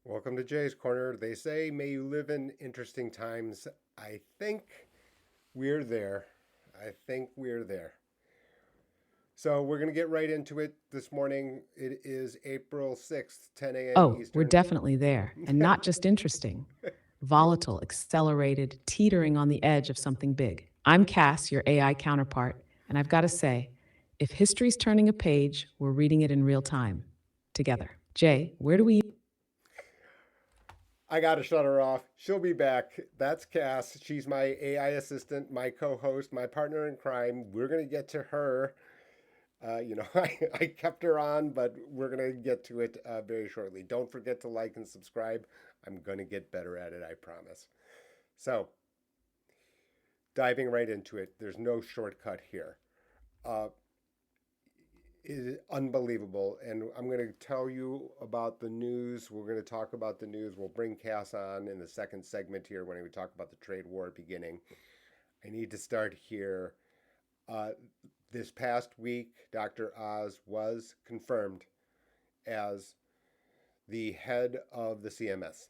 Welcome to Jay's Corner. They say, may you live in interesting times. I think we're there. I think we're there. So we're going to get right into it this morning. It is April 6th, 10 a.m. Oh, we're Eastern. definitely there. And not just interesting. Volatile, accelerated, teetering on the edge of something big. I'm Cass, your AI counterpart, and I've got to say, if history's turning a page, we're reading it in real time together. Jay, where do we I got to shut her off. She'll be back. That's Cass. She's my AI assistant, my co host, my partner in crime. We're going to get to her. I kept her on, but we're going to get to it very shortly. Don't forget to like and subscribe. I'm going to get better at it, I promise. So, diving right into it, there's no shortcut here. Uh, it is unbelievable. And I'm going to tell you about the news. We're going to talk about the news. We'll bring Cass on in the second segment here when we talk about the trade war beginning. I need to start here. This past week, Dr. Oz was confirmed as the head of the CMS.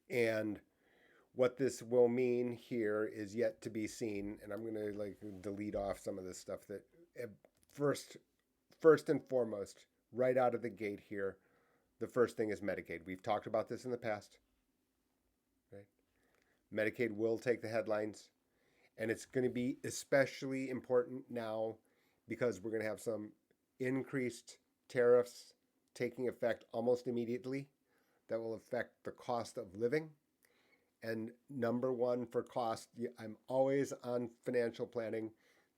And what this will mean here is yet to be seen. And I'm going to delete off some of this stuff that first and foremost, right out of the gate here, the first thing is Medicaid. We've talked about this in the past. Right? Medicaid will take the headlines. And it's going to be especially important now because we're going to have some increased tariffs taking effect almost immediately that will affect the cost of living. And number one for cost, I'm always on financial planning.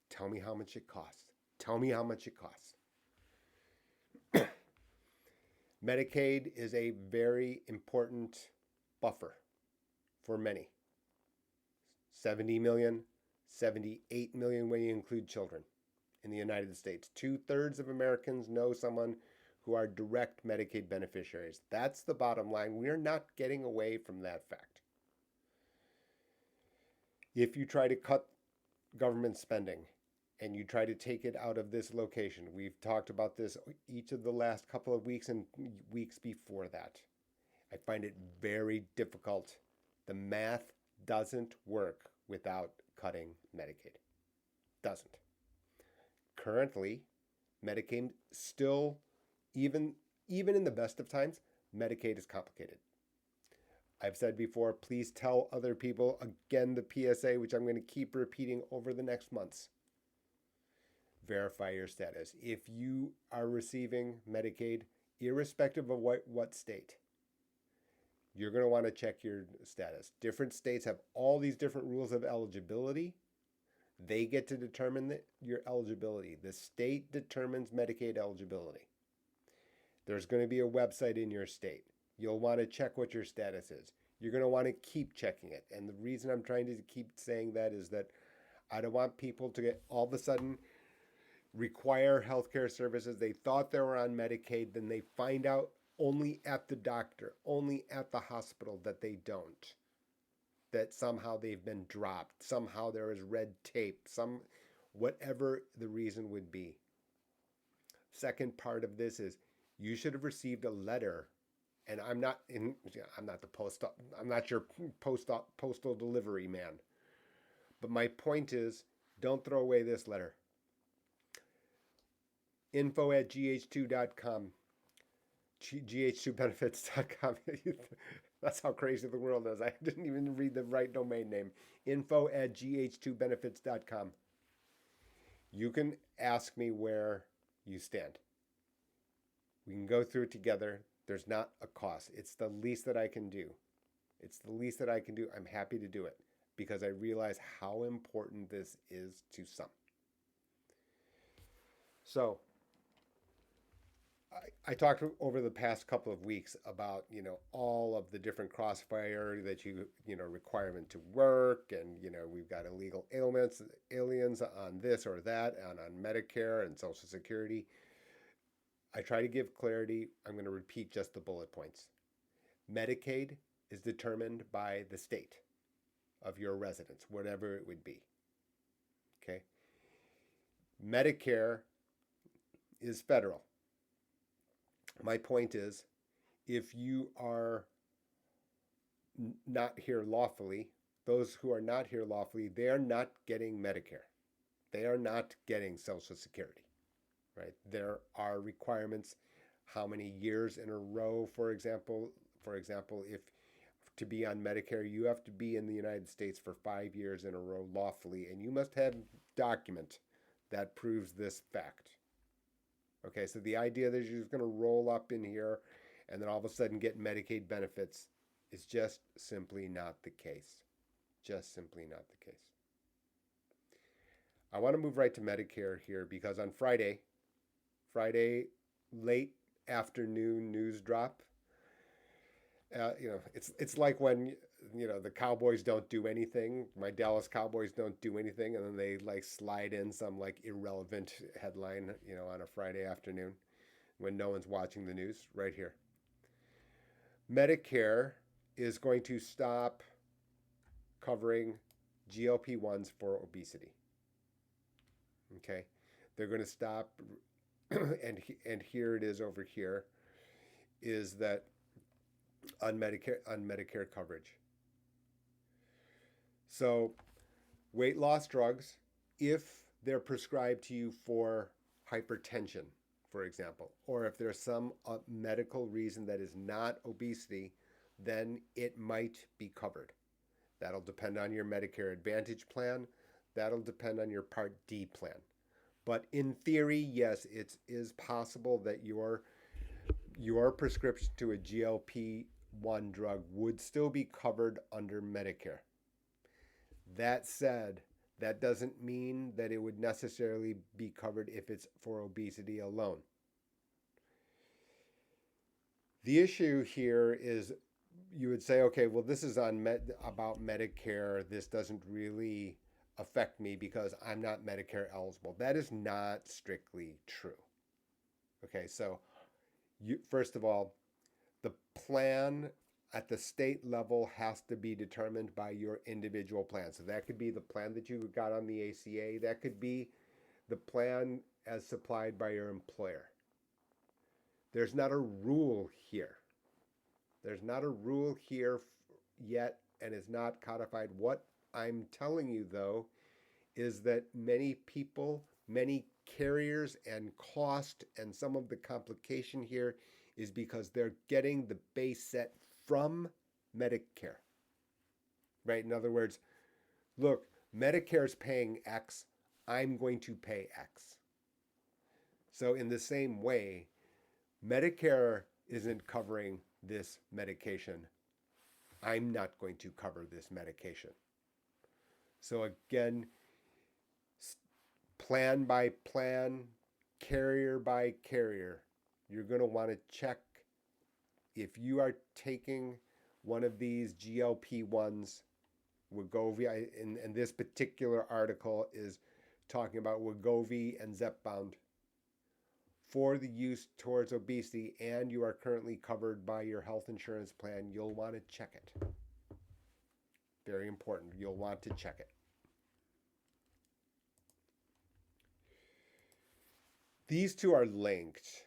Tell me how much it costs. Tell me how much it costs. Medicaid is a very important buffer for many. 70 million, 78 million when you include children in the United States. 2/3 of Americans know someone who are direct Medicaid beneficiaries. That's the bottom line. We're not getting away from that fact. If you try to cut government spending and you try to take it out of this location, we've talked about this each of the last couple of weeks and weeks before that. I find it very difficult. The math doesn't work without cutting Medicaid. Doesn't. Currently, Medicaid still, even in the best of times, Medicaid is complicated. I've said before, please tell other people, again, the PSA, which I'm going to keep repeating over the next months. Verify your status. If you are receiving Medicaid, irrespective of what state, you're going to want to check your status. Different states have all these different rules of eligibility. They get to determine your eligibility. The state determines Medicaid eligibility. There's going to be a website in your state. You'll want to check what your status is. You're going to want to keep checking it. And the reason I'm trying to keep saying that is that I don't want people to get all of a sudden require healthcare services. They thought they were on Medicaid, then they find out only at the doctor, only at the hospital that they don't. That somehow they've been dropped. Somehow there is red tape. Whatever the reason would be. Second part of this is you should have received a letter. And I'm not your postal delivery man. But my point is, don't throw away this letter. info@gh2.com. gh2benefits.com. That's how crazy the world is. I didn't even read the right domain name. info@gh2benefits.com. You can ask me where you stand. We can go through it together. There's not a cost. It's the least that I can do. I'm happy to do it because I realize how important this is to some. So, I talked over the past couple of weeks about, all of the different crossfire that requirement to work, and, we've got illegal aliens on this or that, and on Medicare and Social Security. I try to give clarity. I'm going to repeat just the bullet points. Medicaid is determined by the state of your residence, whatever it would be. Okay? Medicare is federal. My point is, If you are not here lawfully, those who are not here lawfully, they are not getting Medicare. They are not getting Social Security, right? There are requirements, how many years in a row, for example, if to be on Medicare, you have to be in the United States for 5 years in a row lawfully, and you must have document that proves this fact. Okay, so the idea that you're just going to roll up in here and then all of a sudden get Medicaid benefits is just simply not the case. Just simply not the case. I want to move right to Medicare here because on Friday late afternoon news drop, it's like when the Cowboys don't do anything. My Dallas Cowboys don't do anything, and then they like slide in some like irrelevant headline, on a Friday afternoon when no one's watching the news. Right here, Medicare is going to stop covering GLP-1s for obesity. Okay, they're going to stop, and here it is over here, is that on Medicare coverage. So weight loss drugs, if they're prescribed to you for hypertension, for example, or if there's some medical reason that is not obesity, then it might be covered. That'll depend on your Medicare Advantage plan. That'll depend on your Part D plan. But in theory, yes, it is possible that your prescription to a GLP-1 drug would still be covered under Medicare. That said, that doesn't mean that it would necessarily be covered if it's for obesity alone. The issue here is you would say, okay, well, this is about Medicare. This doesn't really affect me because I'm not Medicare eligible. That is not strictly true. Okay, so first of all, the plan at the state level has to be determined by your individual plan. So that could be the plan that you got on the ACA. That could be the plan as supplied by your employer. There's not a rule here. There's not a rule here yet, and it's not codified. What I'm telling you, though, is that many people, many carriers and cost, and some of the complication here is because they're getting the base set from Medicare, right? In other words, look, Medicare's paying X, I'm going to pay X. So in the same way, Medicare isn't covering this medication. I'm not going to cover this medication. So again, plan by plan, carrier by carrier, you're going to want to check if you are taking one of these GLP-1s, Wegovy, and this particular article is talking about Wegovy and Zepbound for the use towards obesity, and you are currently covered by your health insurance plan, you'll want to check it. Very important. You'll want to check it. These two are linked.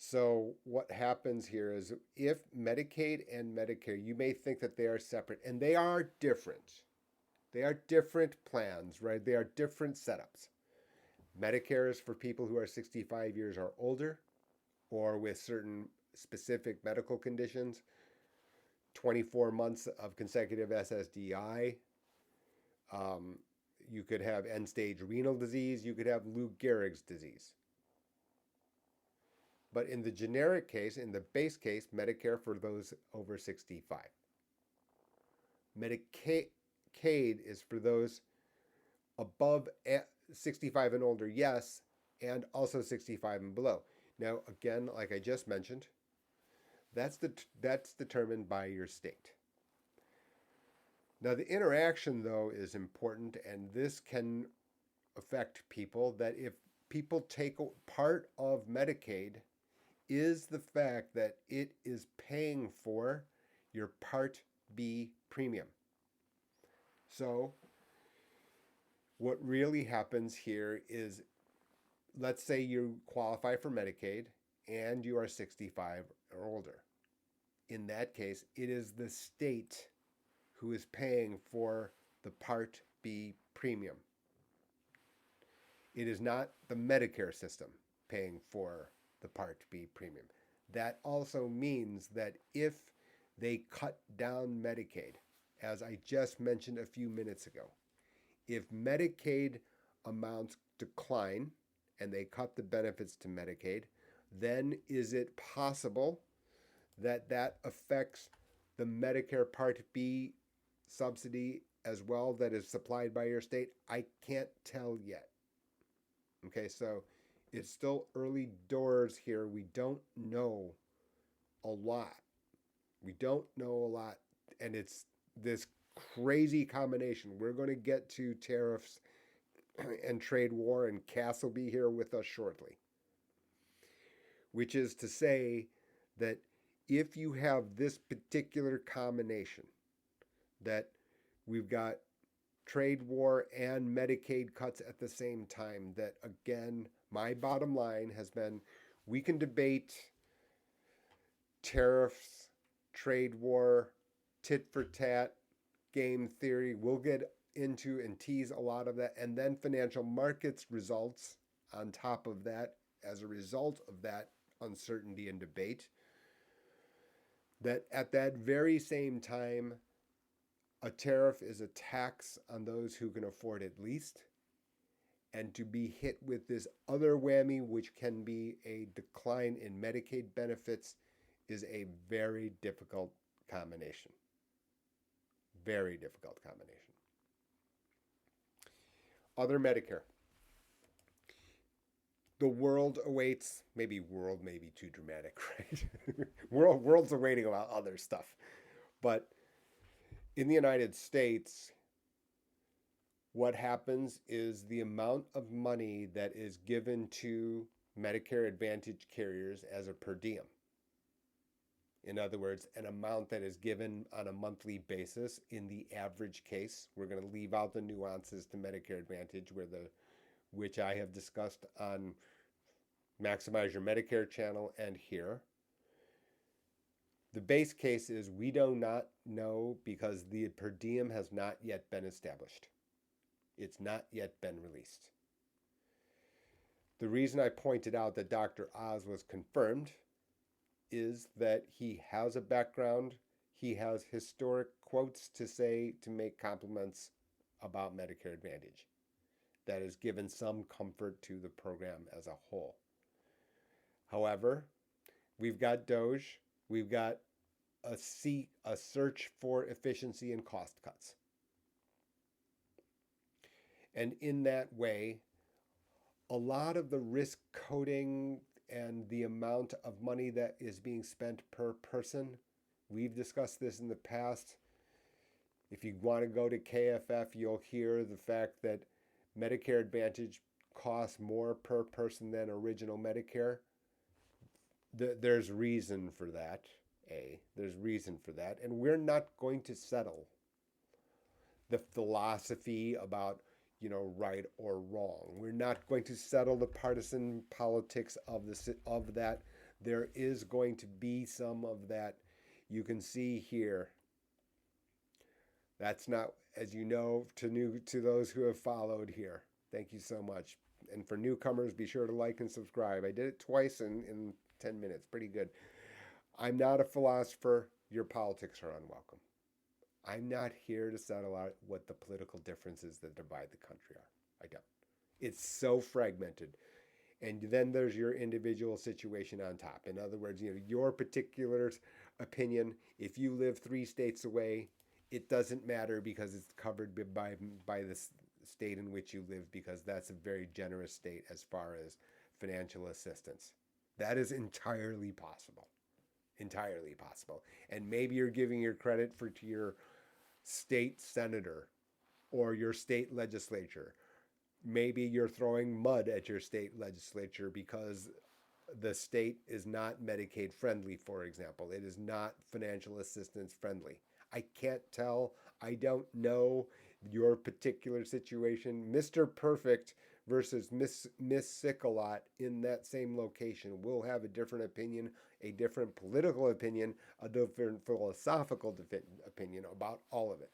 So what happens here is if Medicaid and Medicare, you may think that they are separate, and they are different. They are different plans, right? They are different setups. Medicare is for people who are 65 years or older or with certain specific medical conditions, 24 months of consecutive SSDI. You could have end-stage renal disease. You could have Lou Gehrig's disease. But in the generic case, in the base case, Medicare for those over 65. Medicaid is for those above 65 and older, yes, and also 65 and below. Now, again, like I just mentioned, that's determined by your state. Now, the interaction, though, is important, and this can affect people, that if people take part of Medicaid is the fact that it is paying for your Part B premium. So what really happens here is, let's say you qualify for Medicaid and you are 65 or older. in that case, it is the state who is paying for the Part B premium. It is not the Medicare system paying for the Part B premium. That also means that if they cut down Medicaid, as I just mentioned a few minutes ago, if Medicaid amounts decline and they cut the benefits to Medicaid, then is it possible that that affects the Medicare Part B subsidy as well that is supplied by your state? I can't tell yet. Okay, so it's still early doors here. We don't know a lot. We don't know a lot. And it's this crazy combination. We're going to get to tariffs and trade war, and Cass will be here with us shortly. Which is to say that if you have this particular combination, that we've got trade war and Medicaid cuts at the same time, that again, my bottom line has been we can debate tariffs, trade war, tit for tat, game theory. We'll get into and tease a lot of that. And then financial markets results on top of that as a result of that uncertainty and debate. That at that very same time, a tariff is a tax on those who can afford it least. And to be hit with this other whammy, which can be a decline in Medicaid benefits, is a very difficult combination. Very difficult combination. Other Medicare. The world awaits, maybe too dramatic, right? World's awaiting about other stuff. But in the United States, what happens is the amount of money that is given to Medicare Advantage carriers as a per diem. In other words, an amount that is given on a monthly basis in the average case. We're going to leave out the nuances to Medicare Advantage, which I have discussed on Maximize Your Medicare channel and here. The base case is we do not know because the per diem has not yet been established. It's not yet been released. The reason I pointed out that Dr. Oz was confirmed is that he has a background, he has historic quotes to say to make compliments about Medicare Advantage. That has given some comfort to the program as a whole. However, we've got Doge, we've got a search for efficiency and cost cuts. And in that way, a lot of the risk coding and the amount of money that is being spent per person, we've discussed this in the past. If you want to go to KFF, you'll hear the fact that Medicare Advantage costs more per person than original Medicare. There's reason for that. There's reason for that. And we're not going to settle the philosophy about, right or wrong. We're not going to settle the partisan politics of that. There is going to be some of that. You can see here. That's not, as you know, to those who have followed here. Thank you so much. And for newcomers, be sure to like and subscribe. I did it twice in 10 minutes. Pretty good. I'm not a philosopher. Your politics are unwelcome. I'm not here to settle out what the political differences that divide the country are. I don't. It's so fragmented. And then there's your individual situation on top. In other words, your particular opinion, if you live 3 states away, it doesn't matter because it's covered by the state in which you live, because that's a very generous state as far as financial assistance. That is entirely possible. Entirely possible. And maybe you're giving your credit to your state senator or your state legislature. Maybe you're throwing mud at your state legislature because the state is not Medicaid friendly, for example. It is not financial assistance friendly. I can't tell. I don't know. your particular situation. Mr. Perfect versus Miss Sick a Lot in that same location will have a different opinion, a different political opinion, a different philosophical opinion about all of it.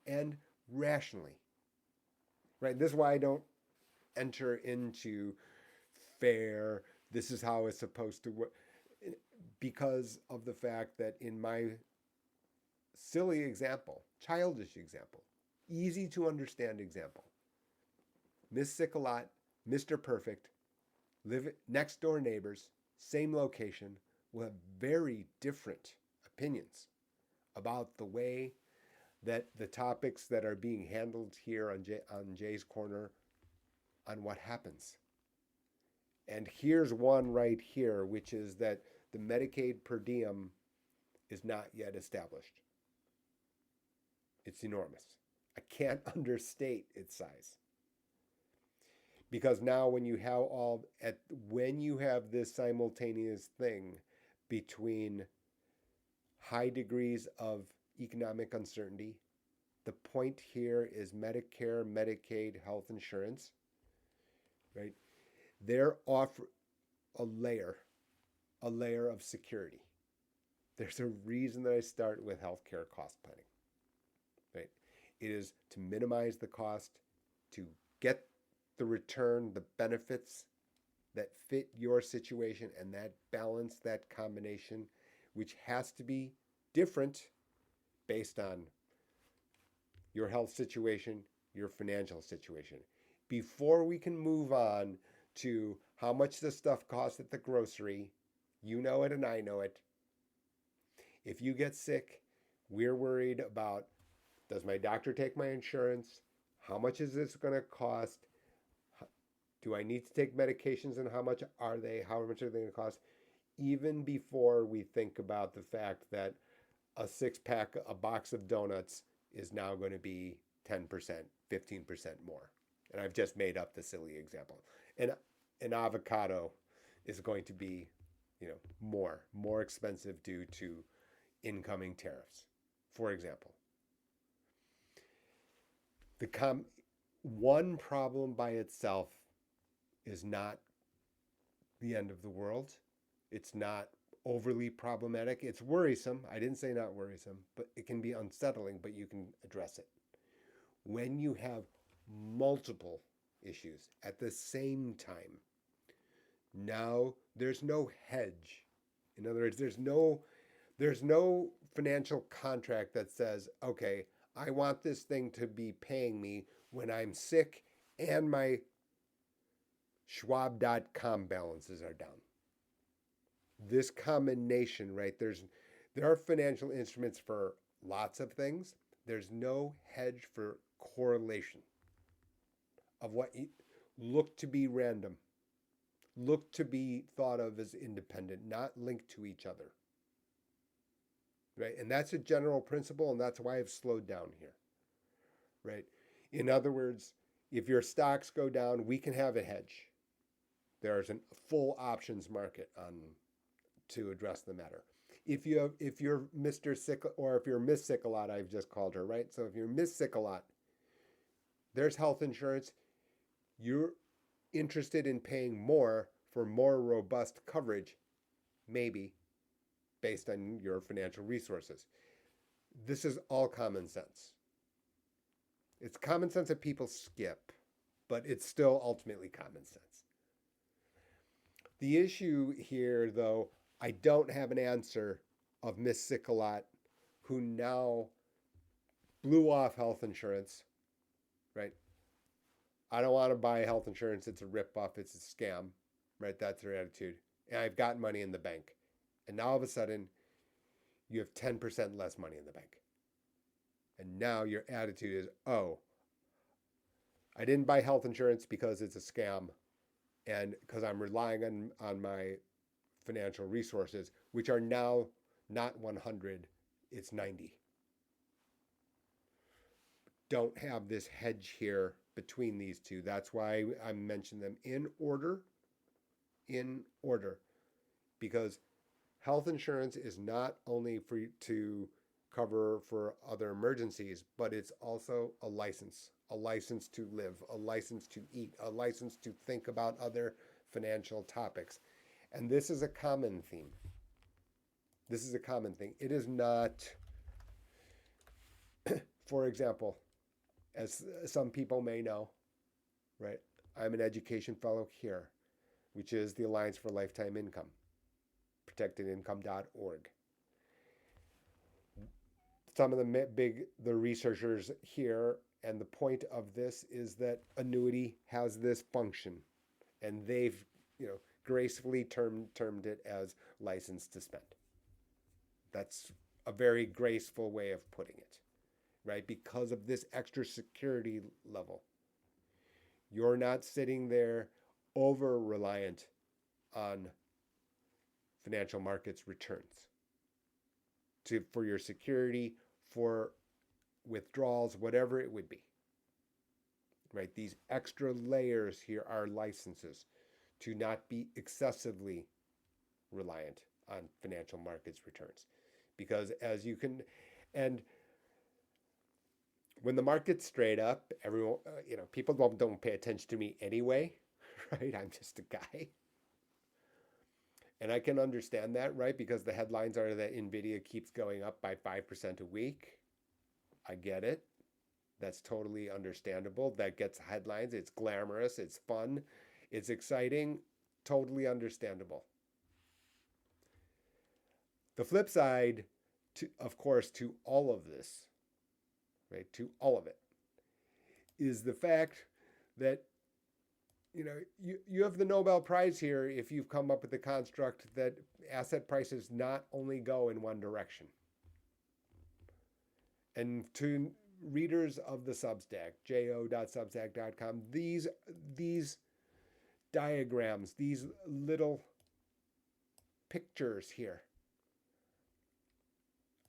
And rationally, right? This is why I don't enter into fair, this is how it's supposed to work, because of the fact that in my silly example, childish example, easy to understand example, Miss Sick a Lot, Mr. Perfect, live next door neighbors, same location, will have very different opinions about the way that the topics that are being handled here on Jay's Corner, on what happens. And here's one right here, which is that the Medicaid per diem is not yet established. It's enormous. I can't understate its size. Because now when you have this simultaneous thing between high degrees of economic uncertainty, the point here is Medicare, Medicaid, health insurance, right? They're off a layer of security. There's a reason that I start with healthcare cost planning, right? It is to minimize the cost, to get the return, the benefits that fit your situation, and that balance, that combination, which has to be different based on your health situation, your financial situation. Before we can move on to how much this stuff costs at the grocery, you know it and I know it. If you get sick, we're worried about, does my doctor take my insurance? How much is this going to cost? Do I need to take medications, and how much are they? How much are they going to cost? Even before we think about the fact that a 6-pack, a box of donuts is now going to be 10%, 15% more. And I've just made up the silly example. And an avocado is going to be, more expensive due to incoming tariffs, for example. One problem by itself is not the end of the world. It's not overly problematic. It's worrisome. I didn't say not worrisome, but it can be unsettling, but you can address it. When you have multiple issues at the same time, now there's no hedge. In other words, there's no financial contract that says, okay, I want this thing to be paying me when I'm sick and my Schwab.com balances are down. This combination, right? There are financial instruments for lots of things. There's no hedge for correlation of what look to be random, look to be thought of as independent, not linked to each other. Right? And that's a general principle, and that's why I've slowed down here. Right? In other words, if your stocks go down, we can have a hedge. There's a full options market to address the matter. If you're Mr. Sick, or if you're Miss Sick a Lot, I've just called her, right? So if you're Miss Sick a Lot, there's health insurance. You're interested in paying more for more robust coverage, maybe, based on your financial resources. This is all common sense. It's common sense that people skip, but it's still ultimately common sense. The issue here, though, I don't have an answer of Miss Sick a Lot, who now blew off health insurance, right? I don't want to buy health insurance. It's a ripoff. It's a scam, right? That's their attitude. And I've got money in the bank. And now all of a sudden, you have 10% less money in the bank. And now your attitude is, oh, I didn't buy health insurance because it's a scam and because I'm relying on my financial resources, which are now not 100, it's 90. Don't have this hedge here between these two. That's why I mentioned them in order, because health insurance is not only to cover for other emergencies, but it's also a license to live, a license to eat, a license to think about other financial topics. And this is a common theme. This is a common thing. It is not, for example, as some people may know, right? I'm an education fellow here, which is the Alliance for Lifetime Income, protectedincome.org. Some of the researchers here, and the point of this is that annuity has this function, and they've, gracefully termed it as license to spend. That's a very graceful way of putting it, right? Because of this extra security level. You're not sitting there over reliant on financial markets returns for your security, for withdrawals, whatever it would be, right? These extra layers here are licenses to not be excessively reliant on financial markets returns. Because as you can, and when the market's straight up, everyone, people don't pay attention to me anyway, right? I'm just a guy. And I can understand that, right? Because the headlines are that NVIDIA keeps going up by 5% a week. I get it. That's totally understandable. That gets headlines. It's glamorous. It's fun. It's exciting. Totally understandable. The flip side, of course, to all of this, right, to all of it, is the fact that, you have the Nobel Prize here if you've come up with the construct that asset prices not only go in one direction. And to readers of the Substack, jo.substack.com, these diagrams, these little pictures here,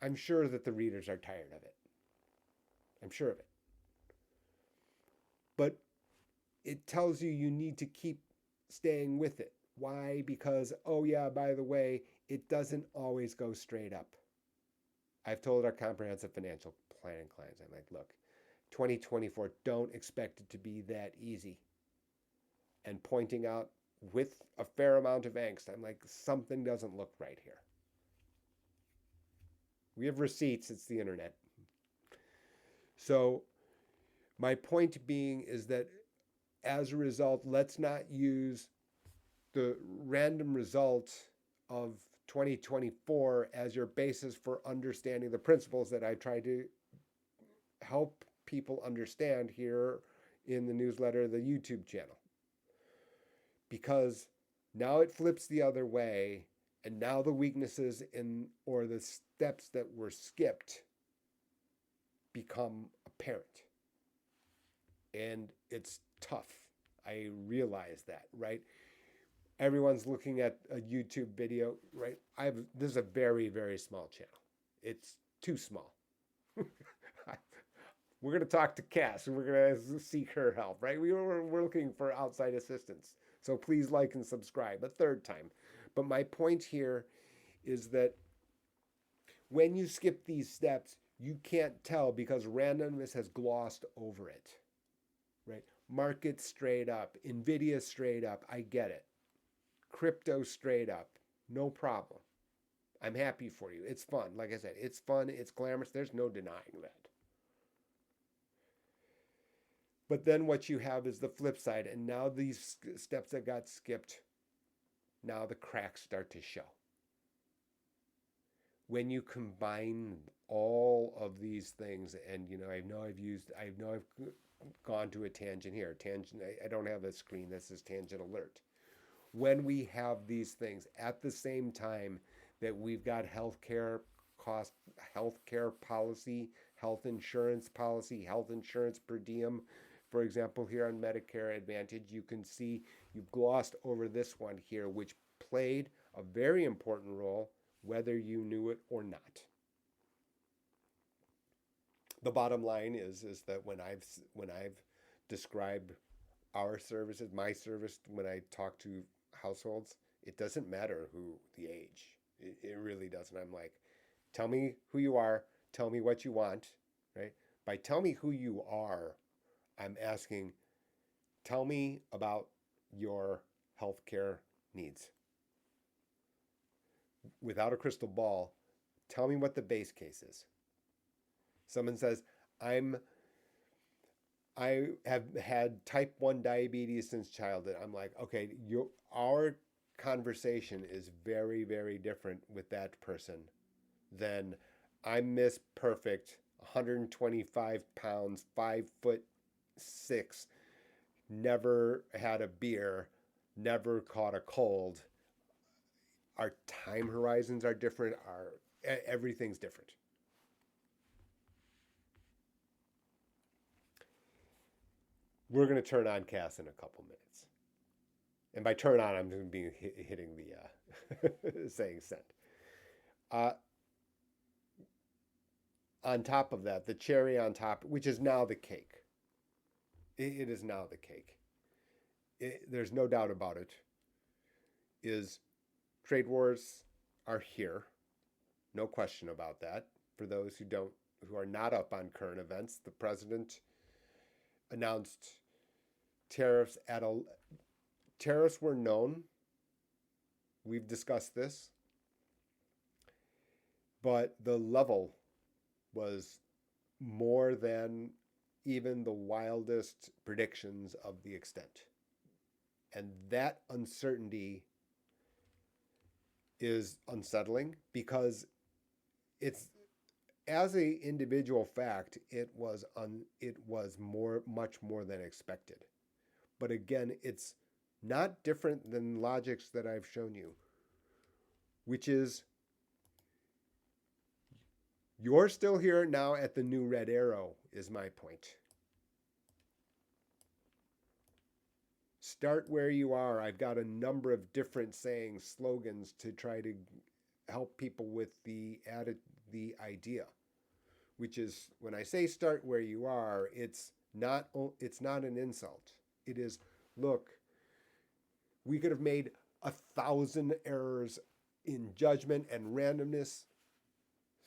I'm sure that the readers are tired of it. I'm sure of it. But it tells you need to keep staying with it. Why? Because, oh yeah, by the way, it doesn't always go straight up. I've told our comprehensive financial planning clients, I'm like, look, 2024, don't expect it to be that easy. And pointing out with a fair amount of angst, I'm like, something doesn't look right here. We have receipts, it's the internet. So my point being is that as a result, let's not use the random result of 2024 as your basis for understanding the principles that I try to help people understand here in the newsletter, the YouTube channel. Because now it flips the other way, and now the weaknesses or the steps that were skipped become apparent. And it's tough. I realize that, right? Everyone's looking at a YouTube video, right? This is a very, very small channel. It's too small. We're going to talk to Cass. We're going to seek her help, right? We're looking for outside assistance. So please like and subscribe a third time. But my point here is that when you skip these steps, you can't tell because randomness has glossed over it, right? Market straight up, NVIDIA straight up, I get it. Crypto straight up, no problem. I'm happy for you. It's fun. Like I said, it's fun, it's glamorous. There's no denying that. But then what you have is the flip side. And now these steps that got skipped, now the cracks start to show. When you combine all of these things, and I know I've gone to a tangent here. I don't have a screen that says tangent alert. When we have these things at the same time that we've got healthcare cost, healthcare policy, health insurance policy, health insurance per diem, for example, here on Medicare Advantage, you can see you've glossed over this one here, which played a very important role, whether you knew it or not. The bottom line is that when I've described our services, my service, when I talk to households, it doesn't matter who the age. It really doesn't. I'm like, tell me who you are, tell me what you want, right? By tell me who you are, I'm asking, tell me about your healthcare needs. Without a crystal ball, tell me what the base case is. Someone says, I have had type 1 diabetes since childhood. I'm like, okay, our conversation is very, very different with that person than I'm Miss Perfect, 125 pounds, 5'6", never had a beer, never caught a cold. Our time horizons are different. Everything's different. We're going to turn on Cass in a couple minutes. And by turn on, I'm going to be hitting the saying send. On top of that, the cherry on top, which is now the cake. It is now the cake. There's no doubt about it. Is trade wars are here. No question about that. For those who are not up on current events, the president announced tariffs tariffs were known. We've discussed this. But the level was more than even the wildest predictions of the extent. And that uncertainty is unsettling because it's, as a individual fact, it was much more than expected. But again, it's not different than logics that I've shown you, which is you're still here now at the new red arrow, is my point. Start where you are. I've got a number of different sayings, slogans to try to help people with the idea, which is when I say start where you are, it's not an insult. It is, look, we could have made 1,000 errors in judgment and randomness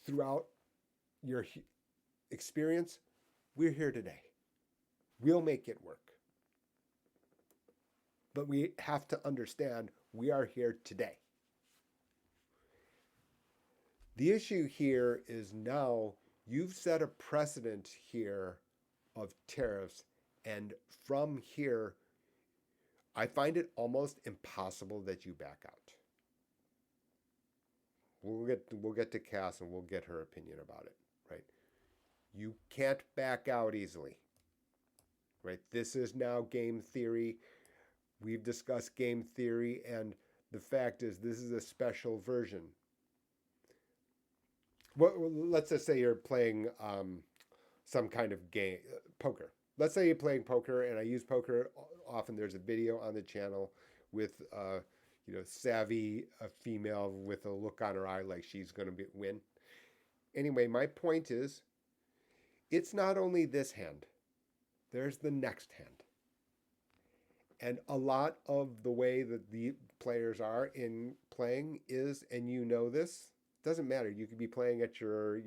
throughout your experience. We're here today. We'll make it work. But we have to understand we are here today. The issue here is now you've set a precedent here of tariffs, and from here, I find it almost impossible that you back out. We'll get to Cass and we'll get her opinion about it, right? You can't back out easily, right? This is now game theory. We've discussed game theory, and the fact is this is a special version. Well, let's just say you're playing some kind of game, poker. Let's say you're playing poker, and I use poker often. There's a video on the channel with savvy female with a look on her eye like she's going to win. Anyway, my point is, it's not only this hand. There's the next hand. And a lot of the way that the players are in playing is, and you know this, doesn't matter. You could be playing at your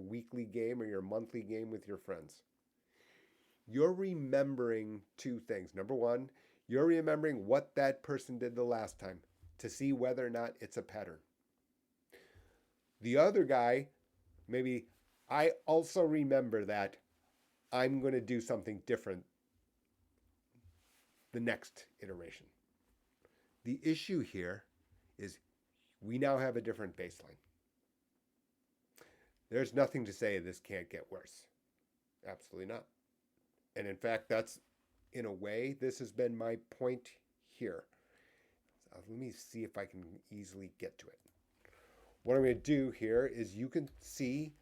weekly game or your monthly game with your friends. You're remembering two things. Number one, you're remembering what that person did the last time to see whether or not it's a pattern. The other guy, maybe, I also remember that I'm going to do something different the next iteration. The issue here is we now have a different baseline. There's nothing to say this can't get worse. Absolutely not. And in fact, that's, in a way, this has been my point here. So let me see if I can easily get to it. What I'm going to do here is you can see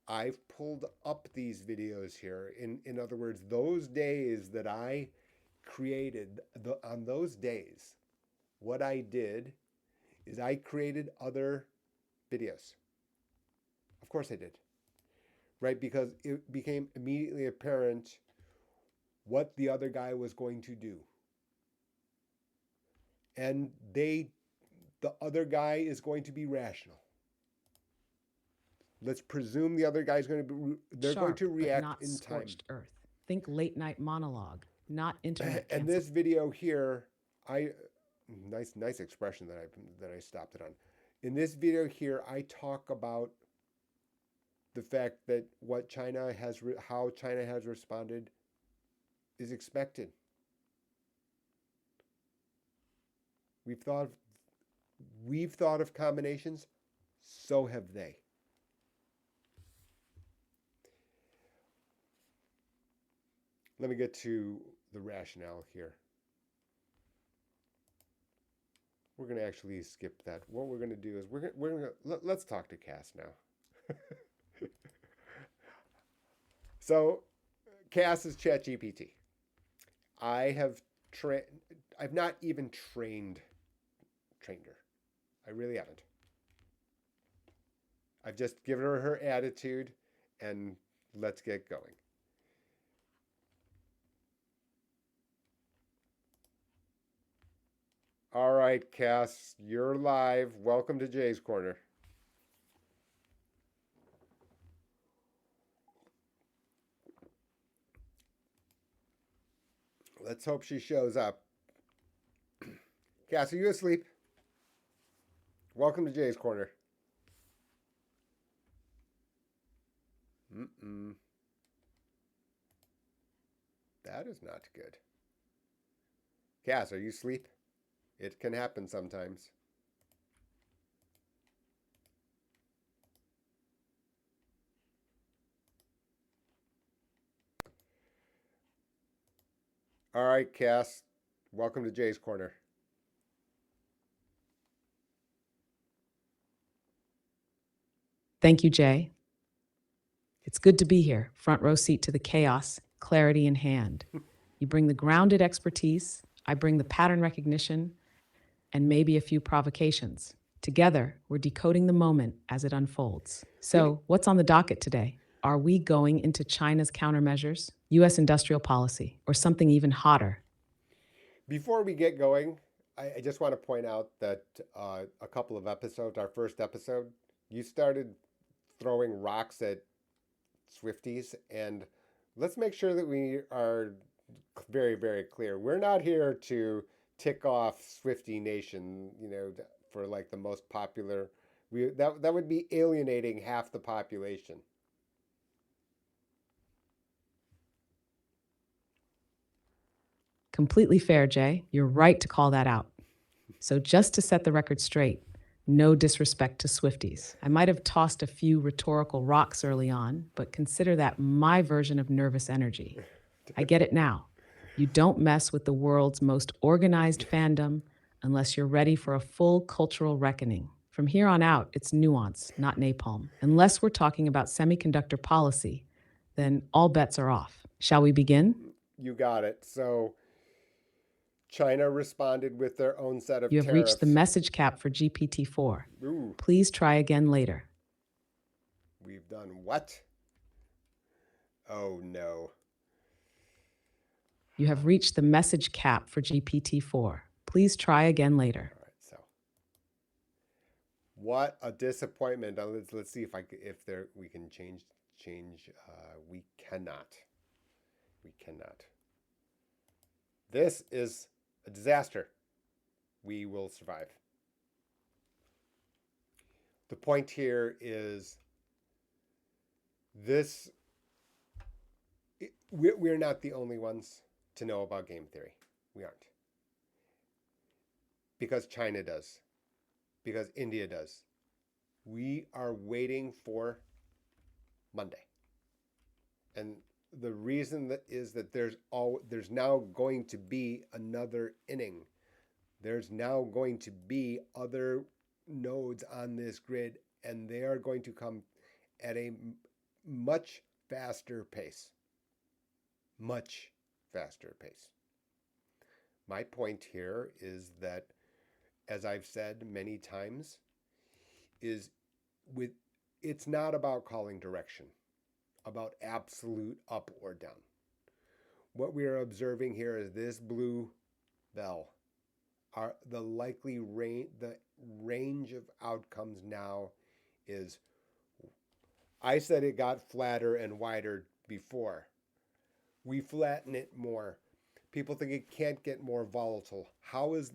I've pulled up these videos here. In other words, those days that I created, on those days, what I did is I created other videos. Of course I did. Right? Because it became immediately apparent what the other guy was going to do. And the other guy is going to be rational. Let's presume the other guy's going to be, they're going Sharp, to but react not in time. scorched earth. Think late night monologue, not internet And cancel. this video here, nice expression that I stopped it on. In this video here, I talk about the fact that how China has responded is expected. We've thought of combinations, so have they. Let me get to the rationale here. We're going to actually skip that. What we're going to do is let's talk to Cass now. So, Cass is ChatGPT. I've not even trained her. I really haven't. I've just given her attitude and let's get going. All right, Cass, you're live. Welcome to Jay's Corner. Let's hope she shows up. Cass, are you asleep? Welcome to Jay's Corner. That is not good. Cass, are you asleep? It can happen sometimes. All right, Cass. Welcome to Jay's Corner. Thank you, Jay. It's good to be here, front row seat to the chaos, clarity in hand. You bring the grounded expertise, I bring the pattern recognition, and maybe a few provocations. Together, we're decoding the moment as it unfolds. So, what's on the docket today? Are we going into China's countermeasures, U.S. industrial policy, or something even hotter? Before we get going, I just want to point out that a couple of episodes, our first episode, you started throwing rocks at Swifties, and let's make sure that we are very, very clear. We're not here to tick off Swiftie Nation, for like the most popular. That would be alienating half the population. Completely fair, Jay. You're right to call that out. So, just to set the record straight, no disrespect to Swifties. I might have tossed a few rhetorical rocks early on, but consider that my version of nervous energy. I get it now. You don't mess with the world's most organized fandom unless you're ready for a full cultural reckoning. From here on out, it's nuance, not napalm. Unless we're talking about semiconductor policy, then all bets are off. Shall we begin? You got it. So China responded with their own set of You have tariffs. reached the message cap for GPT-4. Ooh, Please try again later. we've done what? Oh no. You have reached the message cap for GPT-4. Please try again later. All right, so what a disappointment. Let's see we can change. We cannot. We cannot. This is a disaster. We will survive. The point here is this. We're not the only ones to know about game theory. We aren't. Because China does. Because India does. We are waiting for Monday. And the reason that is that there's now going to be another inning. There's now going to be other nodes on this grid, and they are going to come at a much faster pace. Much faster pace. My point here is that, as I've said many times, it's not about calling direction, about absolute up or down. What we are observing here is this blue bell. The range of outcomes now is I said it got flatter and wider before. We flatten it more. People think it can't get more volatile. How is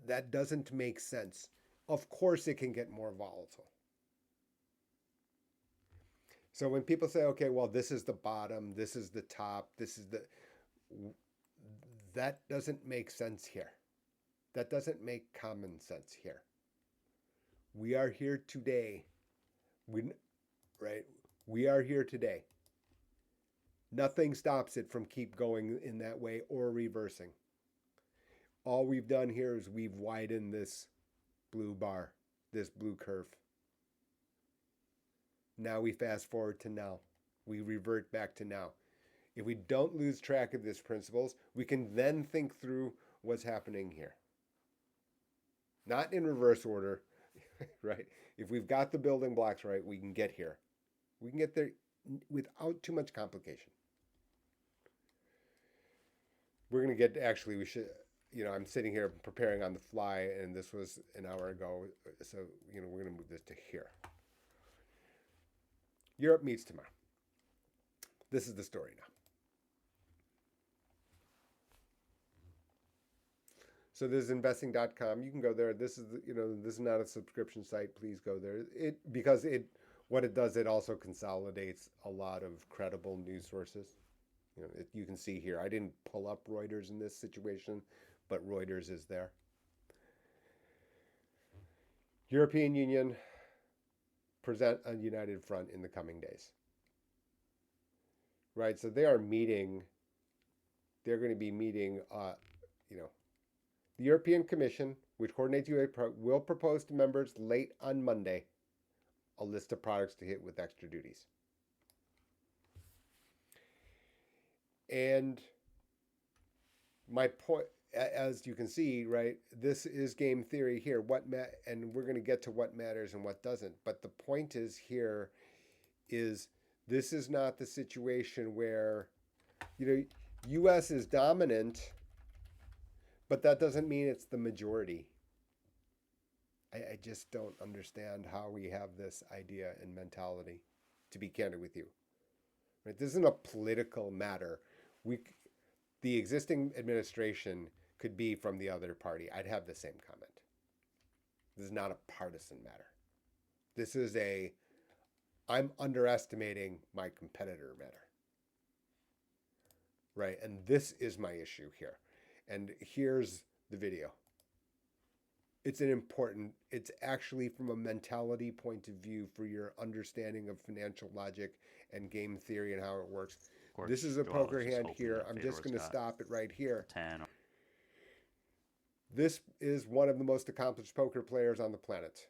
that? Doesn't make sense. Of course it can get more volatile. So when people say, okay, well, this is the bottom, this is the top, this is the, that doesn't make sense here. That doesn't make common sense here. We are here today. Right? We are here today. Nothing stops it from keep going in that way or reversing. All we've done here is we've widened this blue bar, this blue curve. Now we fast forward to now. We revert back to now. If we don't lose track of these principles, we can then think through what's happening here. Not in reverse order, right? If we've got the building blocks right, we can get here. We can get there without too much complication. We're going to get, actually, we should, I'm sitting here preparing on the fly, and this was an hour ago. So, we're going to move this to here. Europe meets tomorrow. This is the story now. So this is investing.com. You can go there. This is, this is not a subscription site. Please go there. What it does, it also consolidates a lot of credible news sources. You can see here, I didn't pull up Reuters in this situation, but Reuters is there. European Union present a united front in the coming days. Right, so they are meeting, they're going to be meeting, the European Commission, which coordinates UA, will propose to members late on Monday a list of products to hit with extra duties. And my point, as you can see, right, this is game theory here. And we're going to get to what matters and what doesn't. But the point is here is this is not the situation where, U.S. is dominant, but that doesn't mean it's the majority. I just don't understand how we have this idea and mentality, to be candid with you. Right? This isn't a political matter. The existing administration could be from the other party. I'd have the same comment. This is not a partisan matter. This is I'm underestimating my competitor matter. Right? And this is my issue here. And here's the video. It's actually from a mentality point of view for your understanding of financial logic and game theory and how it works. This is a poker hand here. I'm just going to stop it right here. 10. This is one of the most accomplished poker players on the planet.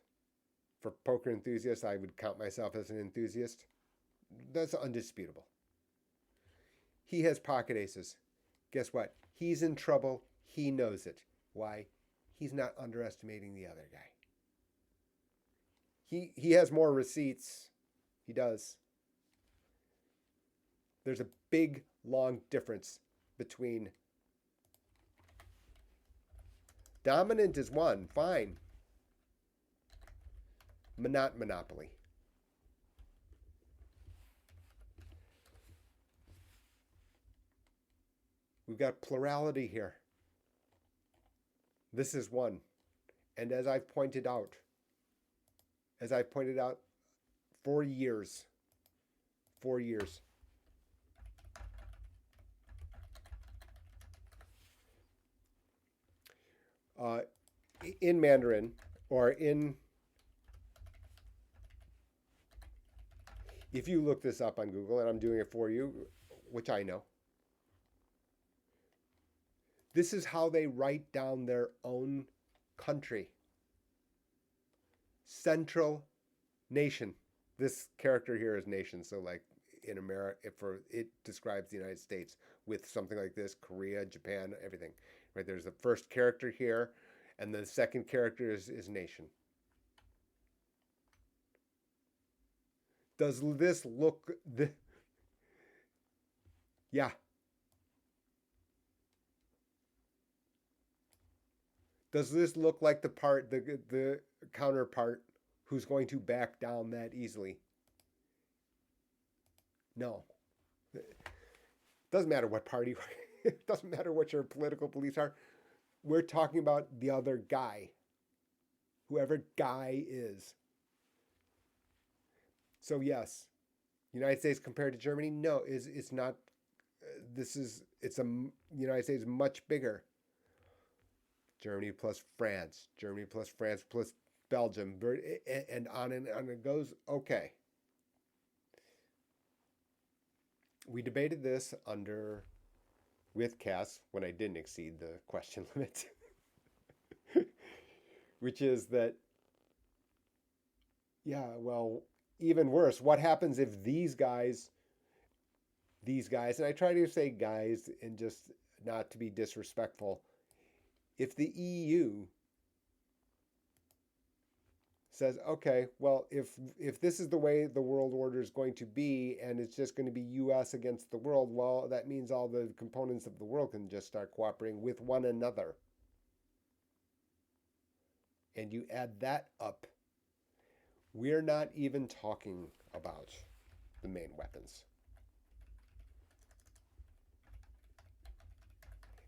For poker enthusiasts, I would count myself as an enthusiast. That's undisputable. He has pocket aces. Guess what? He's in trouble. He knows it. Why? He's not underestimating the other guy. He has more receipts. He does. There's a big, long difference between dominant is one, fine. Not monopoly. We've got plurality here. This is one. And as I've pointed out for years, in Mandarin or if you look this up on Google, and I'm doing it for you, which I know, this is how they write down their own country. Central nation. This character here is nation. So like in America, it describes the United States with something like this, Korea, Japan, everything. Right? There's the first character here, and the second character is nation. Does this look... Yeah. Does this look like the counterpart who's going to back down that easily? No. It doesn't matter what party, it doesn't matter what your political beliefs are. We're talking about the other guy, whoever guy is. So yes, United States compared to Germany, no, it's not. It's a United States much bigger. Germany plus France, Germany plus France plus Belgium, and on and on it goes. Okay, we debated this with Cass when I didn't exceed the question limit, which is that, yeah, well, even worse, what happens if and I try to say guys and just not to be disrespectful, if the EU says, okay, well, if this is the way the world order is going to be and it's just going to be US against the world, well, that means all the components of the world can just start cooperating with one another. And you add that up, we're not even talking about the main weapons.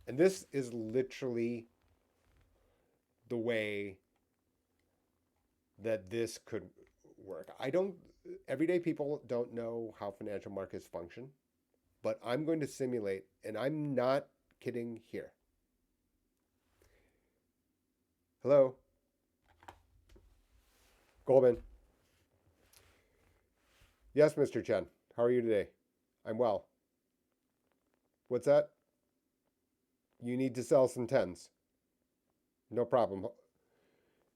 And this is literally the way that this could work. Everyday people don't know how financial markets function, but I'm going to simulate, and I'm not kidding here. Hello? Goldman. Yes, Mr. Chen. How are you today? I'm well. What's that? You need to sell some tens. No problem.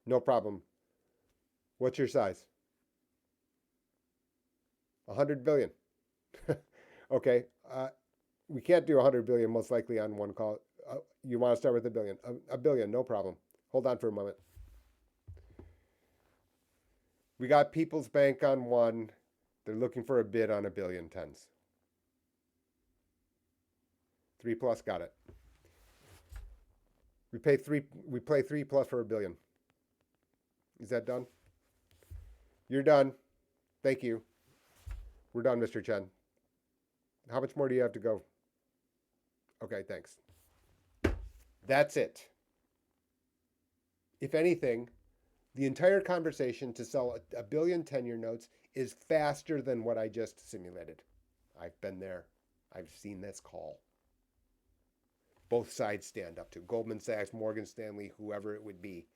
No problem. What's your size? 100 billion. Okay. We can't do 100 billion most likely on one call. You want to start with a billion? A billion, no problem. Hold on for a moment. We got People's Bank on one. They're looking for a bid on a billion tens. 3 plus, got it. We play 3 plus for a billion. Is that done? You're done. Thank you. We're done, Mr. Chen. How much more do you have to go? Okay, thanks. That's it. If anything, the entire conversation to sell a billion 10-year notes is faster than what I just simulated. I've been there. I've seen this call. Both sides stand up to Goldman Sachs, Morgan Stanley, whoever it would be.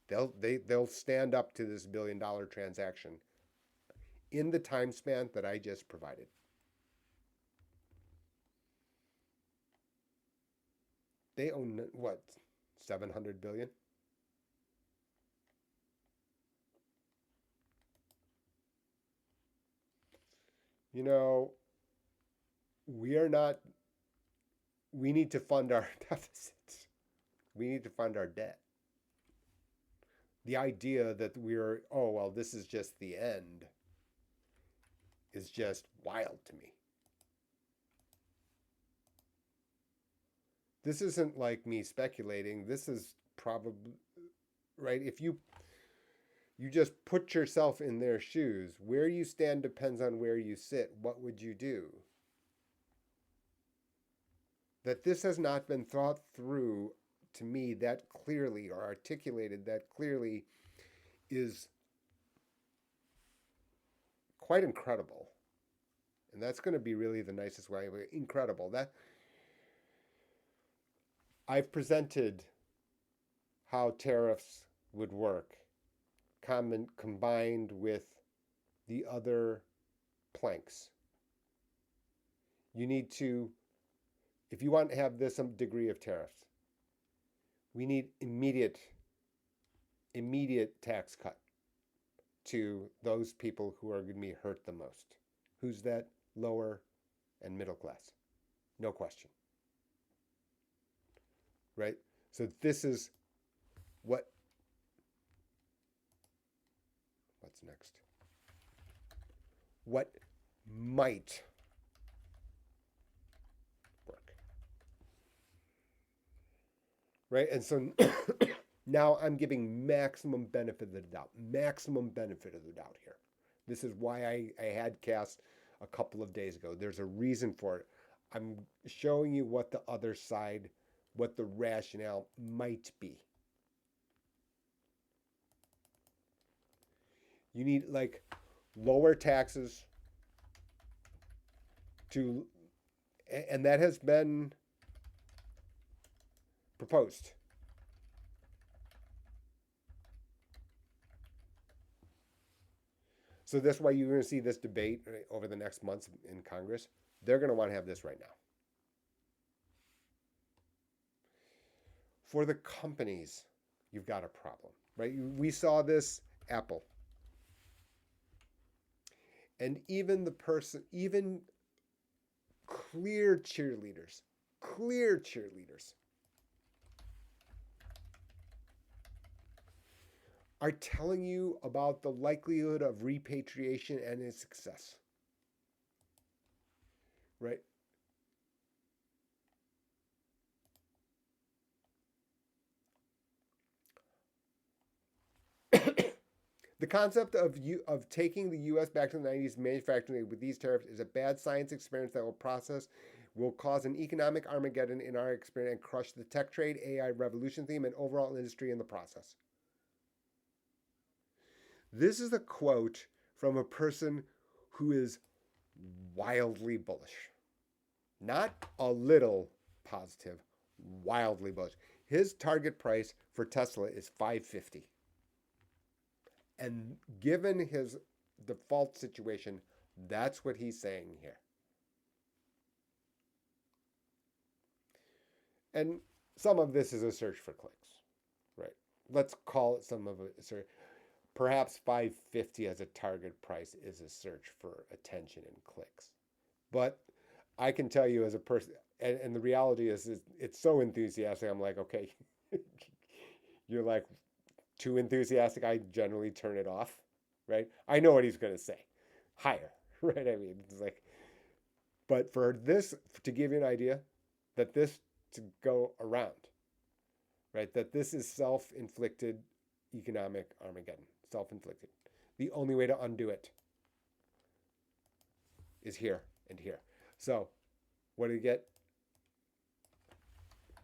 They'll stand up to this $1 billion transaction in the time span that I just provided. They own what? 700 billion? You know, we need to fund our deficits. We need to fund our debt. The idea that this is just the end is just wild to me. This isn't like me speculating. This is probably, right? If you just put yourself in their shoes, where you stand depends on where you sit. What would you do? That this has not been thought through to me that clearly or articulated that clearly is quite incredible. And that's going to be really the nicest way. Incredible. That I've presented how tariffs would work combined with the other planks. You need to, if you want to have this some degree of tariffs, we need immediate tax cut to those people who are going to be hurt the most. Who's that? Lower and middle class. No question. Right? So this is what's next? What might work. Right? And so now I'm giving maximum benefit of the doubt. Maximum benefit of the doubt here. This is why I had Cass a couple of days ago. There's a reason for it. I'm showing you what the other side, what the rationale might be. You need like lower taxes to, and that has been proposed. So that's why you're going to see this debate over the next months in Congress. They're going to want to have this right now. For the companies, you've got a problem, right? We saw this Apple. And even clear cheerleaders are telling you about the likelihood of repatriation and its success. Right? The concept of taking the U.S. back to the 90s manufacturing with these tariffs is a bad science experiment that will cause an economic Armageddon in our experience and crush the tech trade, AI revolution theme, and overall industry in the process. This is a quote from a person who is wildly bullish. Not a little positive, wildly bullish. His target price for Tesla is $550. And given his default situation, that's what he's saying here. And some of this is a search for clicks, right? Let's call it some of a search. Perhaps 550 as a target price is a search for attention and clicks. But I can tell you as a person, and the reality is it's so enthusiastic. I'm like, okay, you're like too enthusiastic. I generally turn it off, right? I know what he's going to say. Higher, right? I mean, it's like, but for this, to give you an idea, that this to go around, right? That this is self-inflicted economic Armageddon. Self-inflicted. The only way to undo it is here and here. So, what do you get?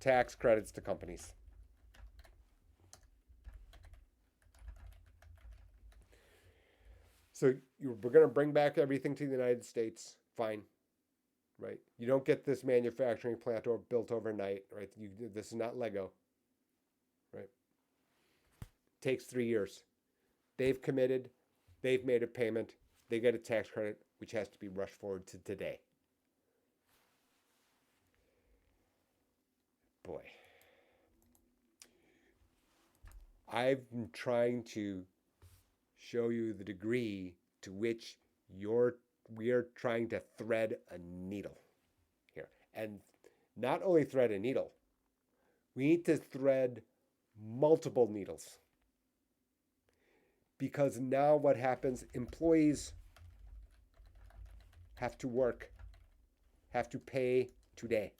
Tax credits to companies. So, we're going to bring back everything to the United States. Fine. Right? You don't get this manufacturing plant built overnight. Right? This is not Lego. Right? Takes 3 years. They've committed, they've made a payment, they get a tax credit, which has to be rushed forward to today. Boy. I've been trying to show you the degree to which we are trying to thread a needle here. And not only thread a needle, we need to thread multiple needles. Because now what happens, employees have to work, have to pay today.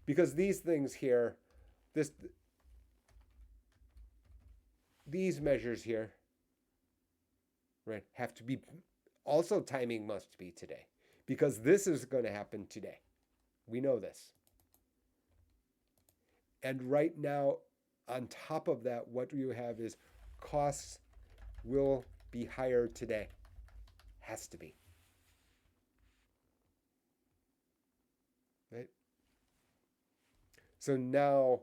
Because these things here, these measures here, right, have to be, also timing must be today. Because this is going to happen today. We know this. And right now, on top of that, what you have is costs will be higher today. Has to be. Right? So now,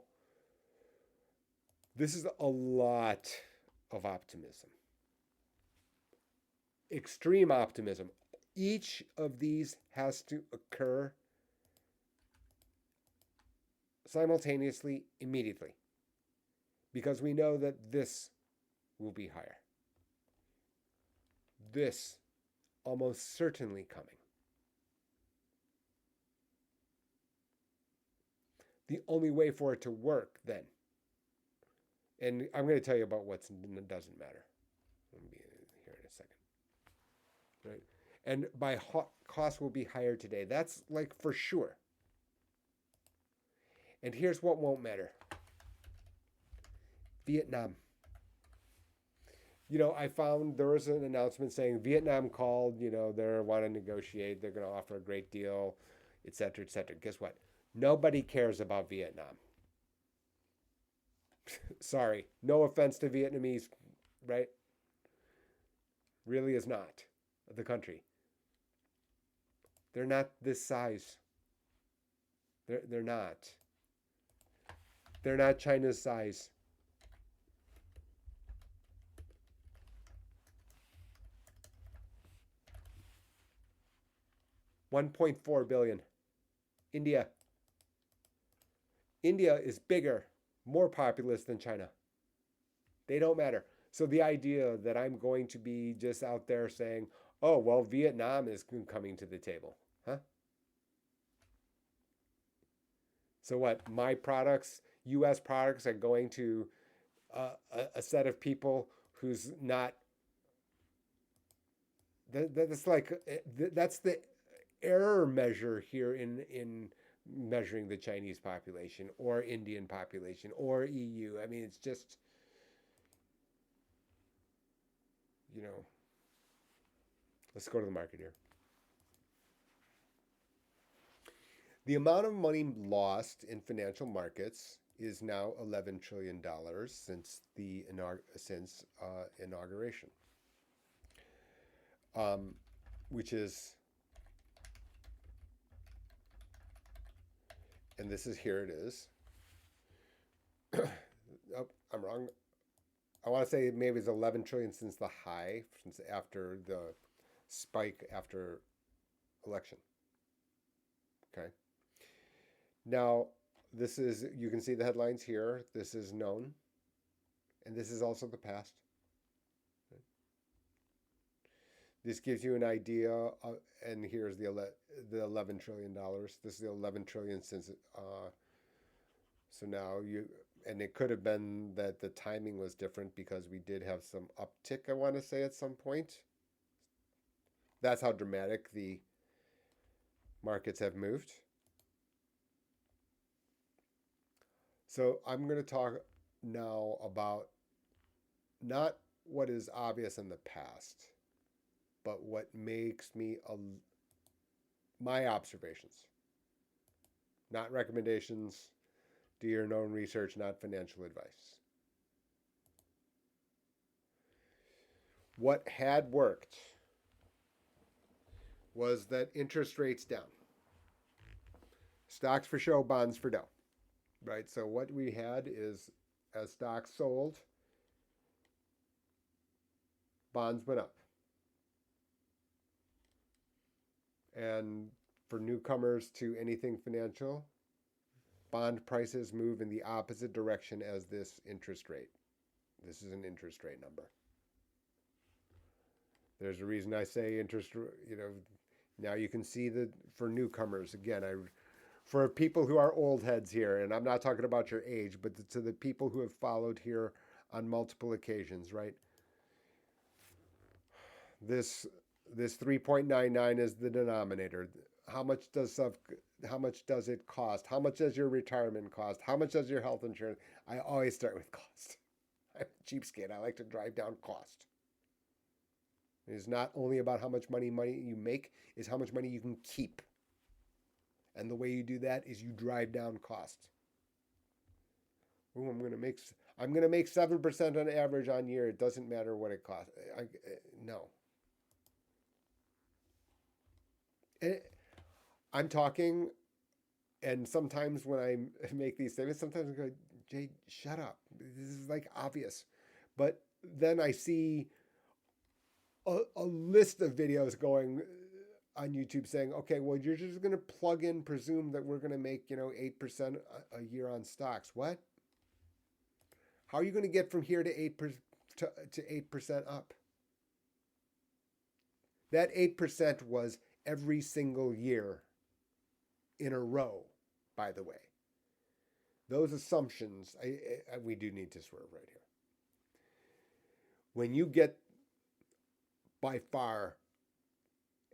this is a lot of optimism. Extreme optimism. Each of these has to occur simultaneously, immediately, because we know that this will be higher. This almost certainly coming. The only way for it to work then, and I'm going to tell you about what doesn't matter. I'll be here in a second. Right? And by cost will be higher today. That's like for sure. And here's what won't matter. Vietnam. I found there was an announcement saying Vietnam called, they want to negotiate, they're going to offer a great deal, et cetera, et cetera. Guess what? Nobody cares about Vietnam. Sorry, no offense to Vietnamese, right? Really is not the country. They're not this size. They're not. They're not China's size. 1.4 billion. India. India is bigger, more populous than China. They don't matter. So the idea that I'm going to be just out there saying, "Oh, well, Vietnam is coming to the table." Huh? So what? My products, US products are going to a set of people who's not that's like that's the error measure here in measuring the Chinese population or Indian population or EU. I mean, it's just, you know, let's go to the market here. The amount of money lost in financial markets is now $11 trillion since the inauguration, which is, and this is here it is. Oh, I'm wrong. I want to say maybe it's 11 trillion since the high, since after the spike after election. Okay. Now, this is, you can see the headlines here. This is known, and this is also the past. This gives you an idea, and here's the $11 trillion. This is the 11 trillion since so now you, and it could have been that the timing was different because we did have some uptick, I want to say, at some point. That's how dramatic the markets have moved. So I'm going to talk now about not what is obvious in the past, but what makes me my observations, not recommendations. Do your own research, not financial advice. What had worked was that interest rates down, stocks for show, bonds for dough, right? So what we had is as stocks sold, bonds went up. And for newcomers to anything financial, bond prices move in the opposite direction as this interest rate. This is an interest rate number. There's a reason I say interest, now you can see that for newcomers, again, for people who are old heads here, and I'm not talking about your age, but to the people who have followed here on multiple occasions, right? This 3.99 is the denominator. How much does it cost? How much does your retirement cost? How much does your health insurance? I always start with cost. I'm a cheapskate. I like to drive down cost. It's not only about how much money you make, it's how much money you can keep. And the way you do that is you drive down cost. Ooh, I'm gonna make 7% on average on year. It doesn't matter what it costs. No. I'm talking, and sometimes when I make these statements, sometimes I go, Jay, shut up. This is like obvious. But then I see a list of videos going on YouTube saying, okay, well, you're just going to plug in, presume that we're going to make, 8% a year on stocks. What? How are you going to get from here to 8% up? That 8% was every single year in a row, by the way. Those assumptions, we do need to swerve right here. When you get by far,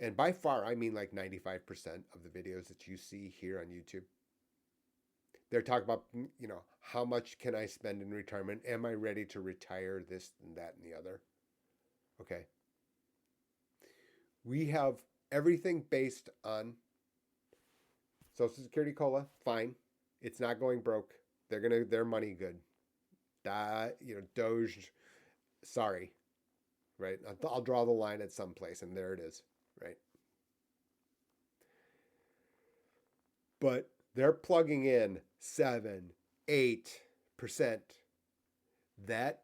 and by far I mean like 95% of the videos that you see here on YouTube, they're talking about, how much can I spend in retirement? Am I ready to retire? This and that and the other. Okay. We have everything based on Social Security COLA, fine. It's not going broke. Their money good. Doge, sorry, right? I'll draw the line at some place, and there it is, right? But they're plugging in 7, 8%. That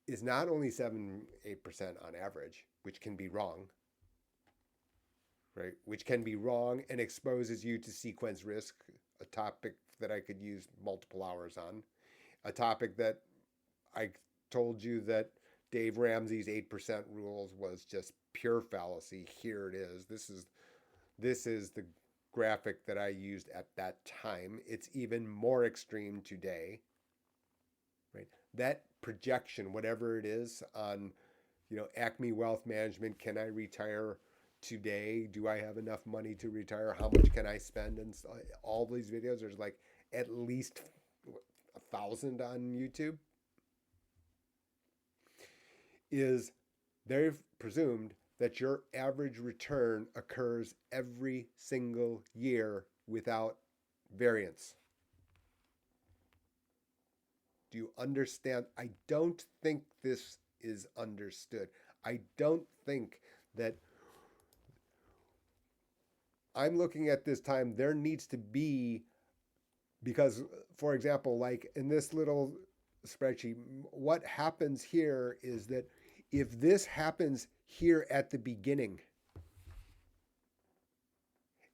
is not only 7, 8% on average, which can be wrong, right? Which can be wrong and exposes you to sequence risk, a topic that I could use multiple hours on, a topic that I told you that Dave Ramsey's 8% rules was just pure fallacy. Here it is. This is the graphic that I used at that time. It's even more extreme today. Right? That projection, whatever it is on, Acme Wealth Management, can I retire today? Do I have enough money to retire? How much can I spend? And all these videos, there's like at least 1,000 on YouTube. Is they've presumed that your average return occurs every single year without variance. Do you understand? I don't think this is understood. I don't think that I'm looking at this time, there needs to be, because, for example, like in this little spreadsheet, what happens here is that if this happens here at the beginning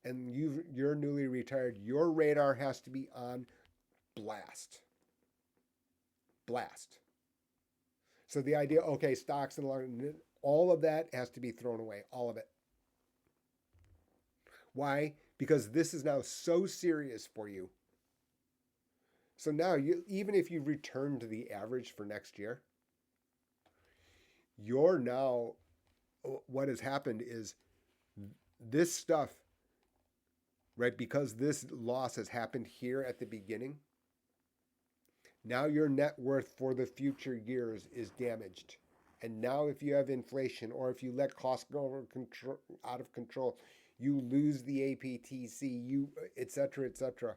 and you're newly retired, your radar has to be on blast. So the idea, okay, stocks and all of that has to be thrown away, all of it. Why? Because this is now so serious for you. So now, even if you return to the average for next year, you're now, what has happened is this stuff, right? Because this loss has happened here at the beginning, now your net worth for the future years is damaged. And now if you have inflation or if you let costs go out of control, you lose the APTC, et cetera, et cetera.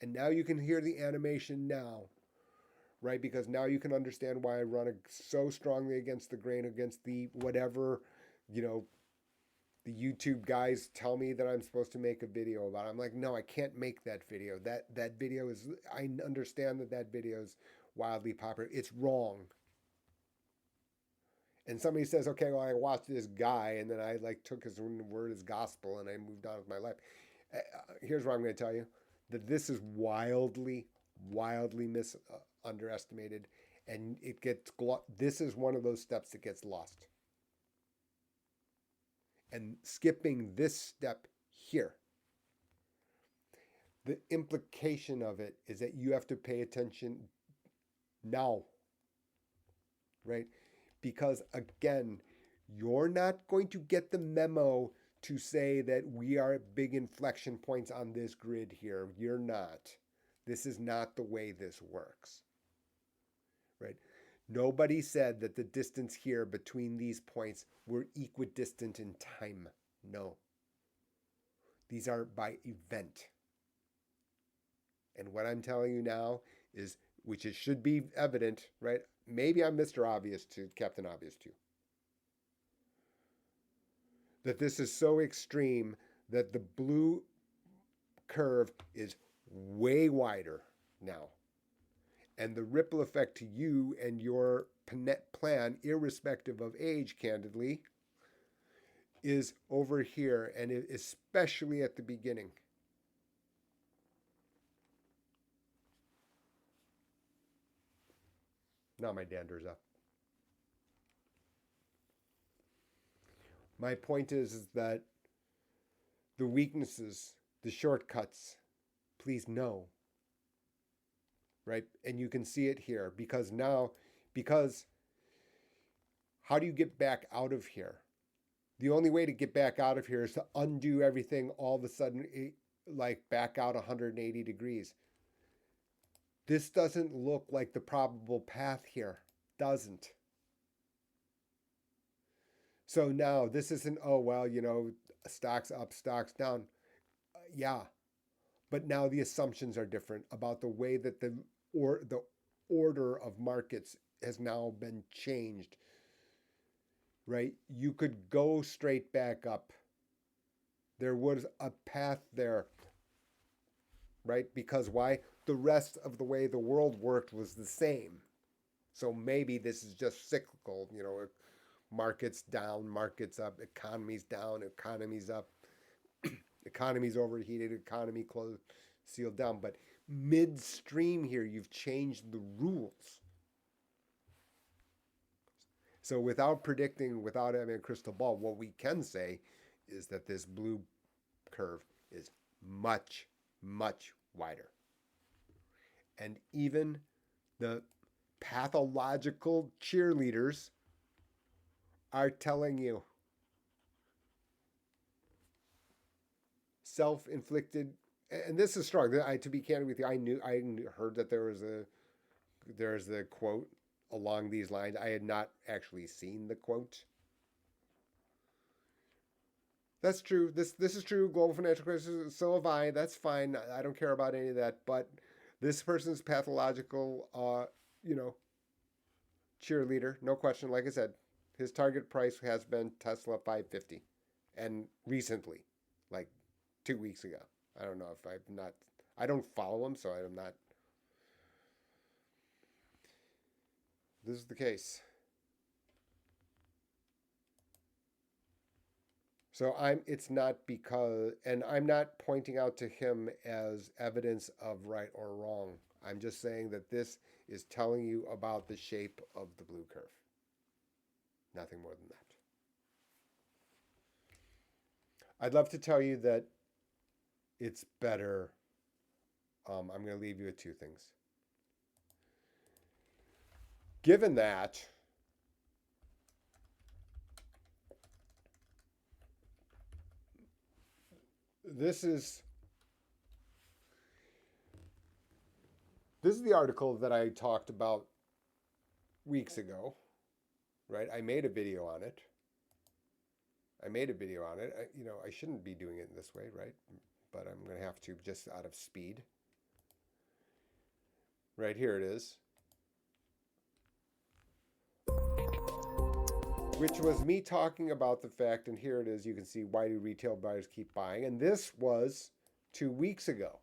And now you can hear the animation now, right? Because now you can understand why I run so strongly against the grain, against the whatever, the YouTube guys tell me that I'm supposed to make a video about. I'm like, no, I can't make that video. That video is, I understand that video is wildly popular. It's wrong. And somebody says, okay, well, I watched this guy and then I took his word as gospel and I moved on with my life. Here's what I'm going to tell you, that this is wildly underestimated, and this is one of those steps that gets lost. And skipping this step here, the implication of it is that you have to pay attention now, right? Because again, you're not going to get the memo to say that we are at big inflection points on this grid here. You're not. This is not the way this works, right? Nobody said that the distance here between these points were equidistant in time. No. These are by event. And what I'm telling you now is, which it should be evident, right? Maybe I'm Mr. Obvious to Captain Obvious too. That this is so extreme that the blue curve is way wider now. And the ripple effect to you and your plan, irrespective of age, candidly, is over here, and especially at the beginning. Now my dander's up. My point is that the weaknesses, the shortcuts, please no. Right? And you can see it here because how do you get back out of here? The only way to get back out of here is to undo everything all of a sudden, back out 180 degrees. This doesn't look like the probable path here. Doesn't. So now this isn't, oh, well, stocks up, stocks down. Yeah. But now the assumptions are different about the way that the order of markets has now been changed, right? You could go straight back up. There was a path there, right? Because why? The rest of the way the world worked was the same. So maybe this is just cyclical, markets down, markets up, economies down, economies up, economy's overheated, economy closed, sealed down. But midstream here, you've changed the rules. So without predicting, without having a crystal ball, what we can say is that this blue curve is much, much wider. And even the pathological cheerleaders are telling you self-inflicted, and this is strong. To be candid with you, I heard that there's a quote along these lines. I had not actually seen the quote. That's true. This is true. Global financial crisis. So have I. That's fine. I don't care about any of that. But this person's pathological, cheerleader, no question. Like I said, his target price has been Tesla 550, and recently, like 2 weeks ago. I don't know if I've not. I don't follow him, so I'm not. This is the case. So it's not because, and I'm not pointing out to him as evidence of right or wrong. I'm just saying that this is telling you about the shape of the blue curve. Nothing more than that. I'd love to tell you that it's better. I'm going to leave you with two things. Given that, this is the article that I talked about weeks ago, right? I made a video on it. I shouldn't be doing it in this way, right? But I'm going to have to just out of speed. Right here it is. Which was me talking about the fact, and here it is, you can see why do retail buyers keep buying. And this was 2 weeks ago.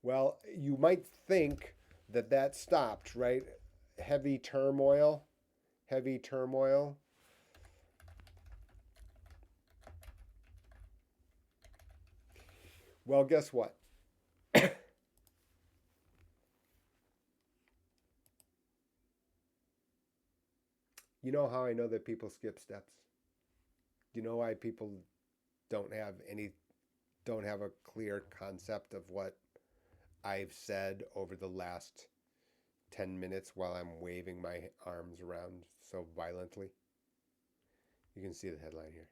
Well, you might think that stopped, right? Heavy turmoil. Well, guess what? You know how I know that people skip steps? Do you know why people don't have a clear concept of what I've said over the last 10 minutes while I'm waving my arms around so violently? You can see the headline here.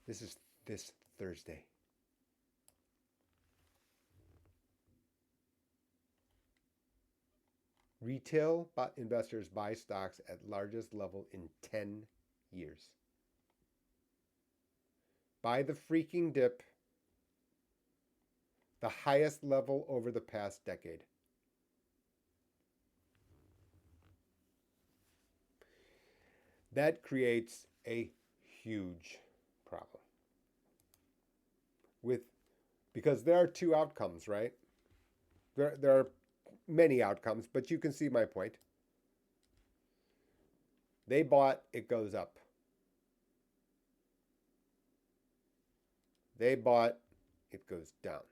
This is this Thursday. Retail investors buy stocks at largest level in 10 years. Buy the freaking dip, the highest level over the past decade. That creates a huge problem. Because there are two outcomes, right? There are many outcomes, but you can see my point. They bought, it goes up. They bought, it goes down.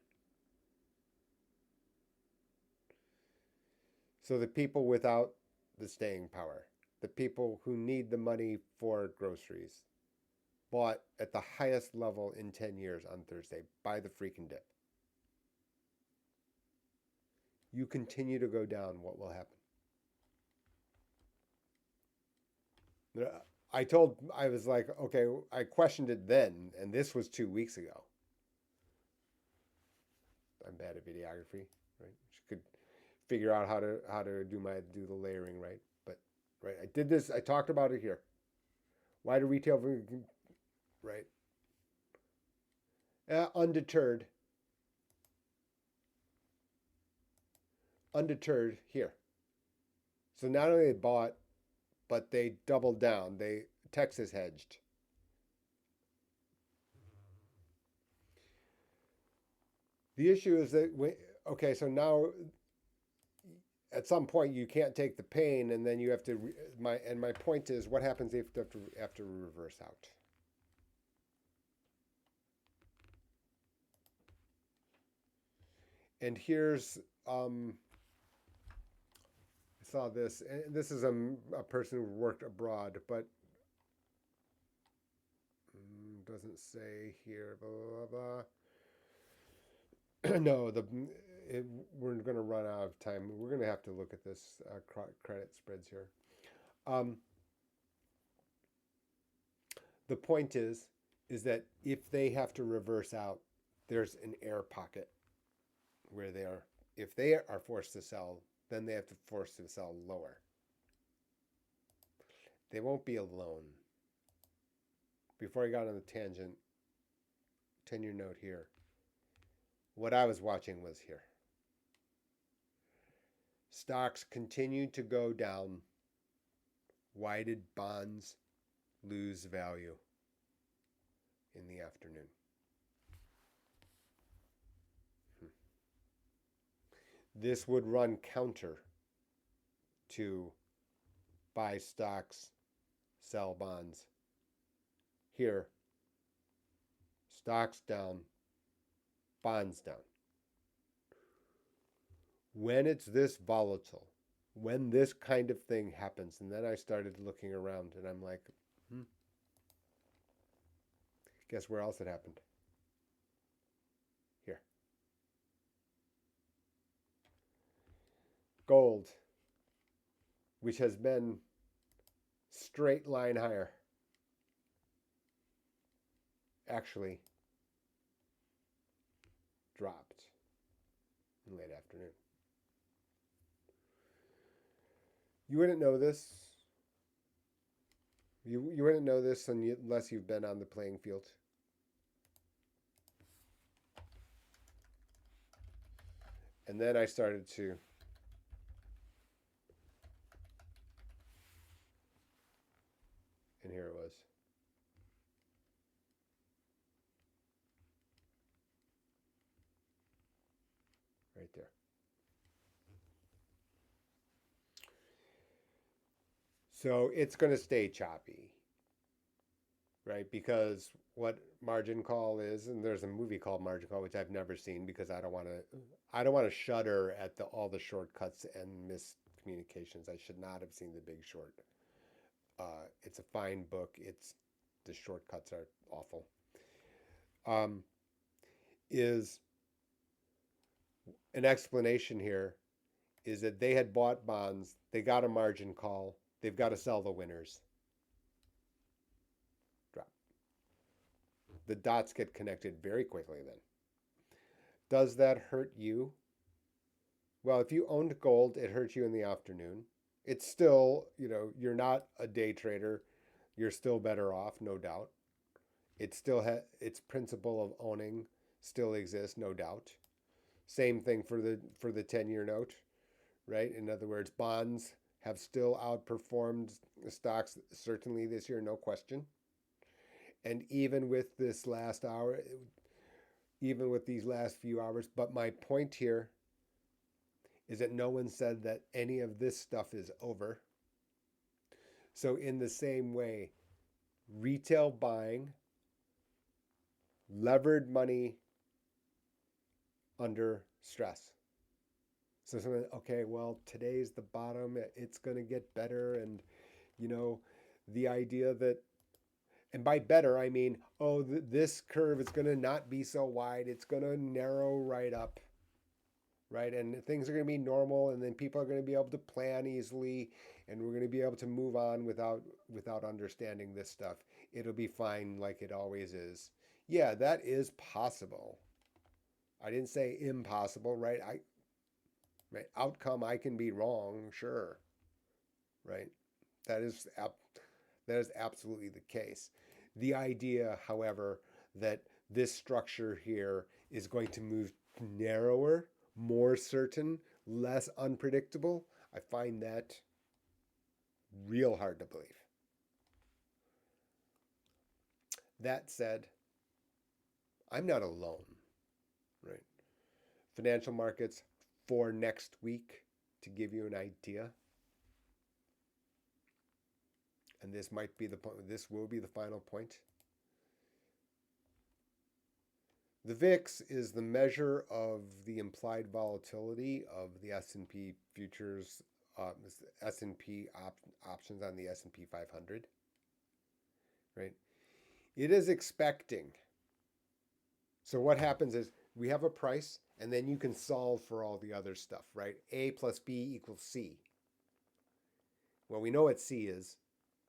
So the people without the staying power, the people who need the money for groceries, bought at the highest level in 10 years on Thursday. Buy the freaking dip. You continue to go down, what will happen? I was like, okay, I questioned it then, and this was 2 weeks ago. I'm bad at videography, right? Could figure out how to do the layering right, but right? I did this. I talked about it here. Why do retail, right? Undeterred, undeterred here. So not only they bought, but they doubled down. They Texas hedged. The issue is that okay, so now at some point you can't take the pain, and then you have to. My point is, what happens if you have to reverse out? And here's I saw this. And this is a person who worked abroad, but doesn't say here. Blah blah blah. No, we're going to run out of time. We're going to have to look at this credit spreads here. The point is that if they have to reverse out, there's an air pocket where they are. If they are forced to sell, then they have to force to sell lower. They won't be alone. Before I got on the tangent, 10-year note here. What I was watching was here. Stocks continued to go down. Why did bonds lose value in the afternoon? This would run counter to buy stocks, sell bonds. Here, stocks down, bonds down. When it's this volatile, when this kind of thing happens, and then I started looking around and I'm like, guess where else it happened? Here. Gold, which has been straight line higher, actually dropped in late afternoon. You wouldn't know this. You wouldn't know this unless you've been on the playing field. And then I started to and here it was. Right there. So it's going to stay choppy, right? Because what margin call is, and there's a movie called Margin Call, which I've never seen because I don't want to shudder at all the shortcuts and miscommunications. I should not have seen The Big Short. It's a fine book. The shortcuts are awful. Is an explanation here is that they had bought bonds, they got a margin call, they've got to sell the winners. Drop. The dots get connected very quickly then. Does that hurt you? Well, if you owned gold, it hurt you in the afternoon. It's still, you're not a day trader. You're still better off, no doubt. It still its principle of owning still exists, no doubt. Same thing for the 10-year note, right? In other words, bonds have still outperformed stocks certainly this year, no question. And even with this last hour, even with these last few hours, but my point here is that no one said that any of this stuff is over. So in the same way, retail buying, levered money under stress. So someone, okay, well, today's the bottom, it's going to get better. And, the idea that, and by better, I mean, this curve is going to not be so wide. It's going to narrow right up, right? And things are going to be normal. And then people are going to be able to plan easily. And we're going to be able to move on without understanding this stuff. It'll be fine like it always is. Yeah, that is possible. I didn't say impossible, right? Right, outcome, I can be wrong, sure, right? That is that is absolutely the case. The idea, however, that this structure here is going to move narrower, more certain, less unpredictable, I find that real hard to believe. That said, I'm not alone, right? Financial markets for next week, to give you an idea. And this might be the point, this will be the final point. The VIX is the measure of the implied volatility of the S&P futures, S&P options on the S&P 500, right? It is expecting. So what happens is we have a price, and then you can solve for all the other stuff, right? A plus B equals C. Well, we know what C is,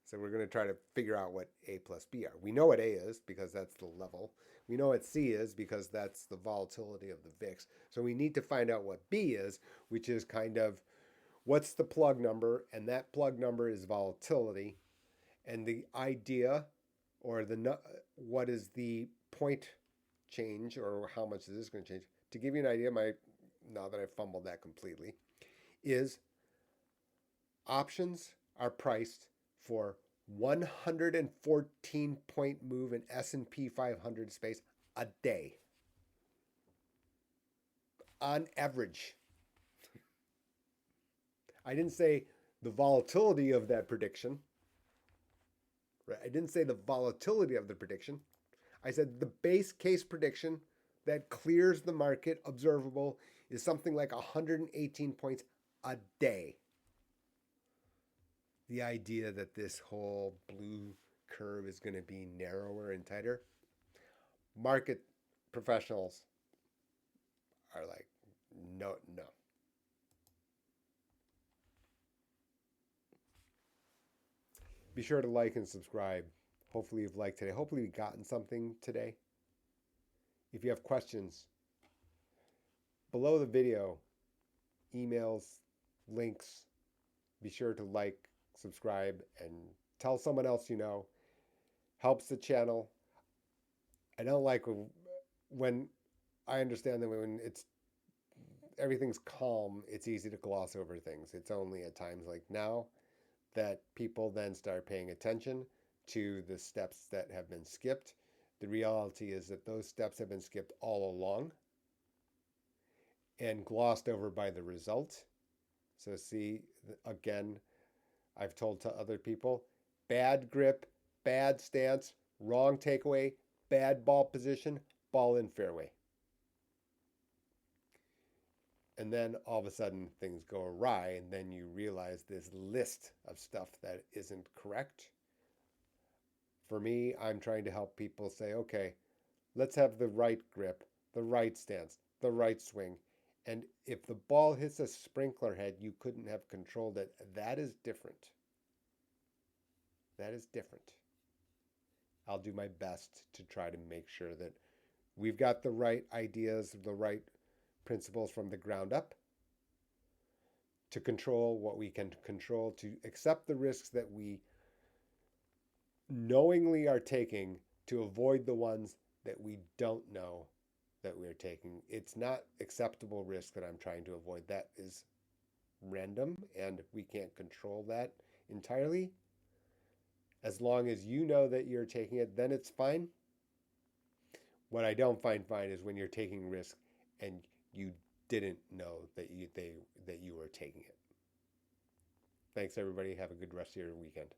so we're going to try to figure out what A plus B are. We know what A is because that's the level. We know what C is because that's the volatility of the VIX. So we need to find out what B is, which is kind of what's the plug number, and that plug number is volatility. And the idea, or the what is the point change, or how much is this going to change? To give you an idea, now that I've fumbled that completely, is options are priced for 114 point move in S&P 500 space a day on average. I didn't say the volatility of that prediction, right? I didn't say the volatility of the prediction. I said the base case prediction that clears the market observable is something like 118 points a day. The idea that this whole blue curve is going to be narrower and tighter, market professionals are like, no. Be sure to like and subscribe. Hopefully you've liked today. Hopefully you've gotten something today. If you have questions, below the video, emails, links, be sure to like, subscribe, and tell someone else you know. Helps the channel. I don't like when I understand that when everything's calm, it's easy to gloss over things. It's only at times like now that people then start paying attention to the steps that have been skipped. The reality is that those steps have been skipped all along and glossed over by the result. So see, again, I've told to other people, bad grip, bad stance, wrong takeaway, bad ball position, ball in fairway. And then all of a sudden things go awry, and then you realize this list of stuff that isn't correct. For me, I'm trying to help people say, okay, let's have the right grip, the right stance, the right swing. And if the ball hits a sprinkler head, you couldn't have controlled it. That is different. That is different. I'll do my best to try to make sure that we've got the right ideas, the right principles from the ground up to control what we can control, to accept the risks that we knowingly are taking, to avoid the ones that we don't know that we're taking. It's not acceptable risk that I'm trying to avoid. That is random, and we can't control that entirely. As long as you know that you're taking it, then it's fine. What I don't find fine is when you're taking risk and you didn't know that you were taking it. Thanks, everybody. Have a good rest of your weekend.